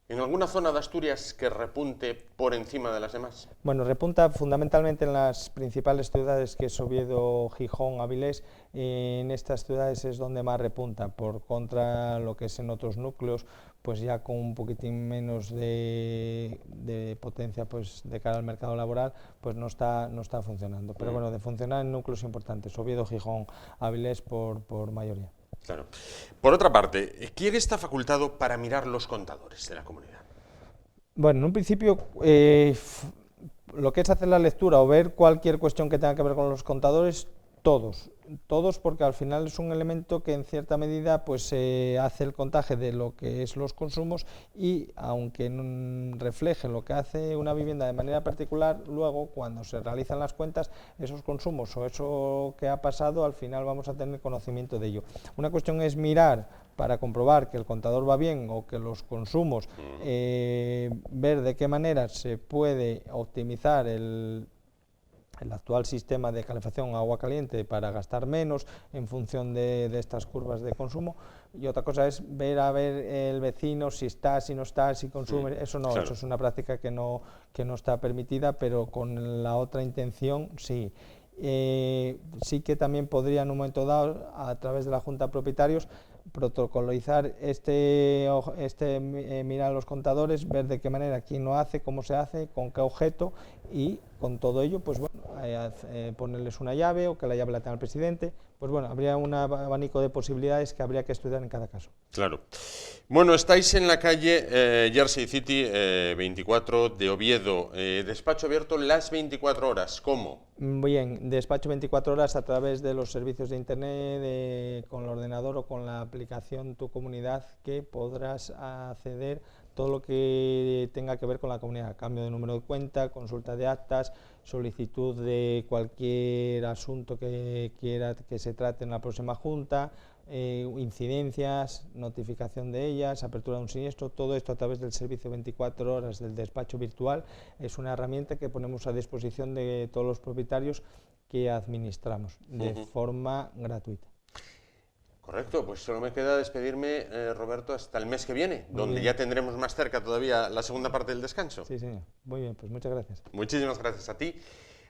¿en alguna zona de Asturias que repunte por encima de las demás? Bueno, repunta fundamentalmente en las principales ciudades, que es Oviedo, Gijón, Avilés. En estas ciudades es donde más repunta. Por contra, lo que es en otros núcleos, pues ya con un poquitín menos de potencia pues de cara al mercado laboral, pues no está funcionando. Pero bueno, de funcionar en núcleos importantes, Oviedo, Gijón, Avilés por mayoría. Claro. Por otra parte, ¿quién está facultado para mirar los contadores de la comunidad? Bueno, en un principio, lo que es hacer la lectura o ver cualquier cuestión que tenga que ver con los contadores, todos, porque al final es un elemento que en cierta medida pues hace el contaje de lo que es los consumos y aunque refleje lo que hace una vivienda de manera particular, luego cuando se realizan las cuentas, esos consumos o eso que ha pasado, al final vamos a tener conocimiento de ello. Una cuestión es mirar para comprobar que el contador va bien o que los consumos, ver de qué manera se puede optimizar el actual sistema de calefacción agua caliente para gastar menos en función de estas curvas de consumo, y otra cosa es ver el vecino si está, si no está, si consume, eso no, claro. Eso es una práctica que no está permitida, pero con la otra intención sí. Sí que también podría en un momento dado, a través de la Junta de Propietarios, protocolizar mirar a los contadores, ver de qué manera, quién lo hace, cómo se hace, con qué objeto, y con todo ello, pues bueno, ponerles una llave o que la llave la tenga el presidente. Pues bueno, habría un abanico de posibilidades que habría que estudiar en cada caso. Claro. Bueno, estáis en la calle Jersey City 24 de Oviedo, despacho abierto las 24 horas, ¿cómo? Bien, despacho 24 horas a través de los servicios de internet, con el ordenador o con la aplicación Tu Comunidad, que podrás acceder todo lo que tenga que ver con la comunidad, cambio de número de cuenta, consulta de actas, solicitud de cualquier asunto que quiera que se trate en la próxima junta, incidencias, notificación de ellas, apertura de un siniestro, todo esto a través del servicio 24 horas del despacho virtual. Es una herramienta que ponemos a disposición de todos los propietarios que administramos de forma gratuita. Correcto, pues solo me queda despedirme, Roberto, hasta el mes que viene, donde ya tendremos más cerca todavía la segunda parte del descanso. Sí, señor. Muy bien, pues muchas gracias. Muchísimas gracias a ti.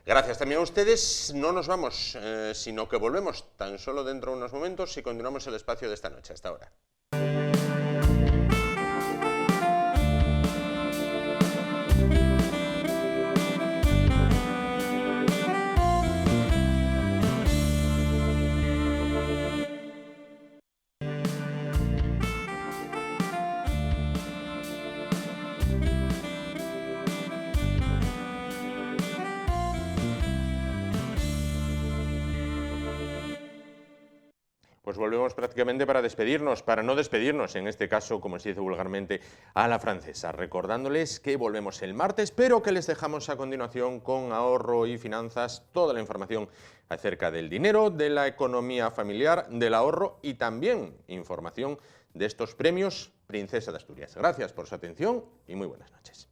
Gracias también a ustedes. No nos vamos, sino que volvemos tan solo dentro de unos momentos y continuamos el espacio de esta noche. Hasta ahora. Pues volvemos prácticamente para despedirnos, para no despedirnos, en este caso, como se dice vulgarmente, a la francesa, recordándoles que volvemos el martes, pero que les dejamos a continuación con Ahorro y Finanzas toda la información acerca del dinero, de la economía familiar, del ahorro y también información de estos premios Princesa de Asturias. Gracias por su atención y muy buenas noches.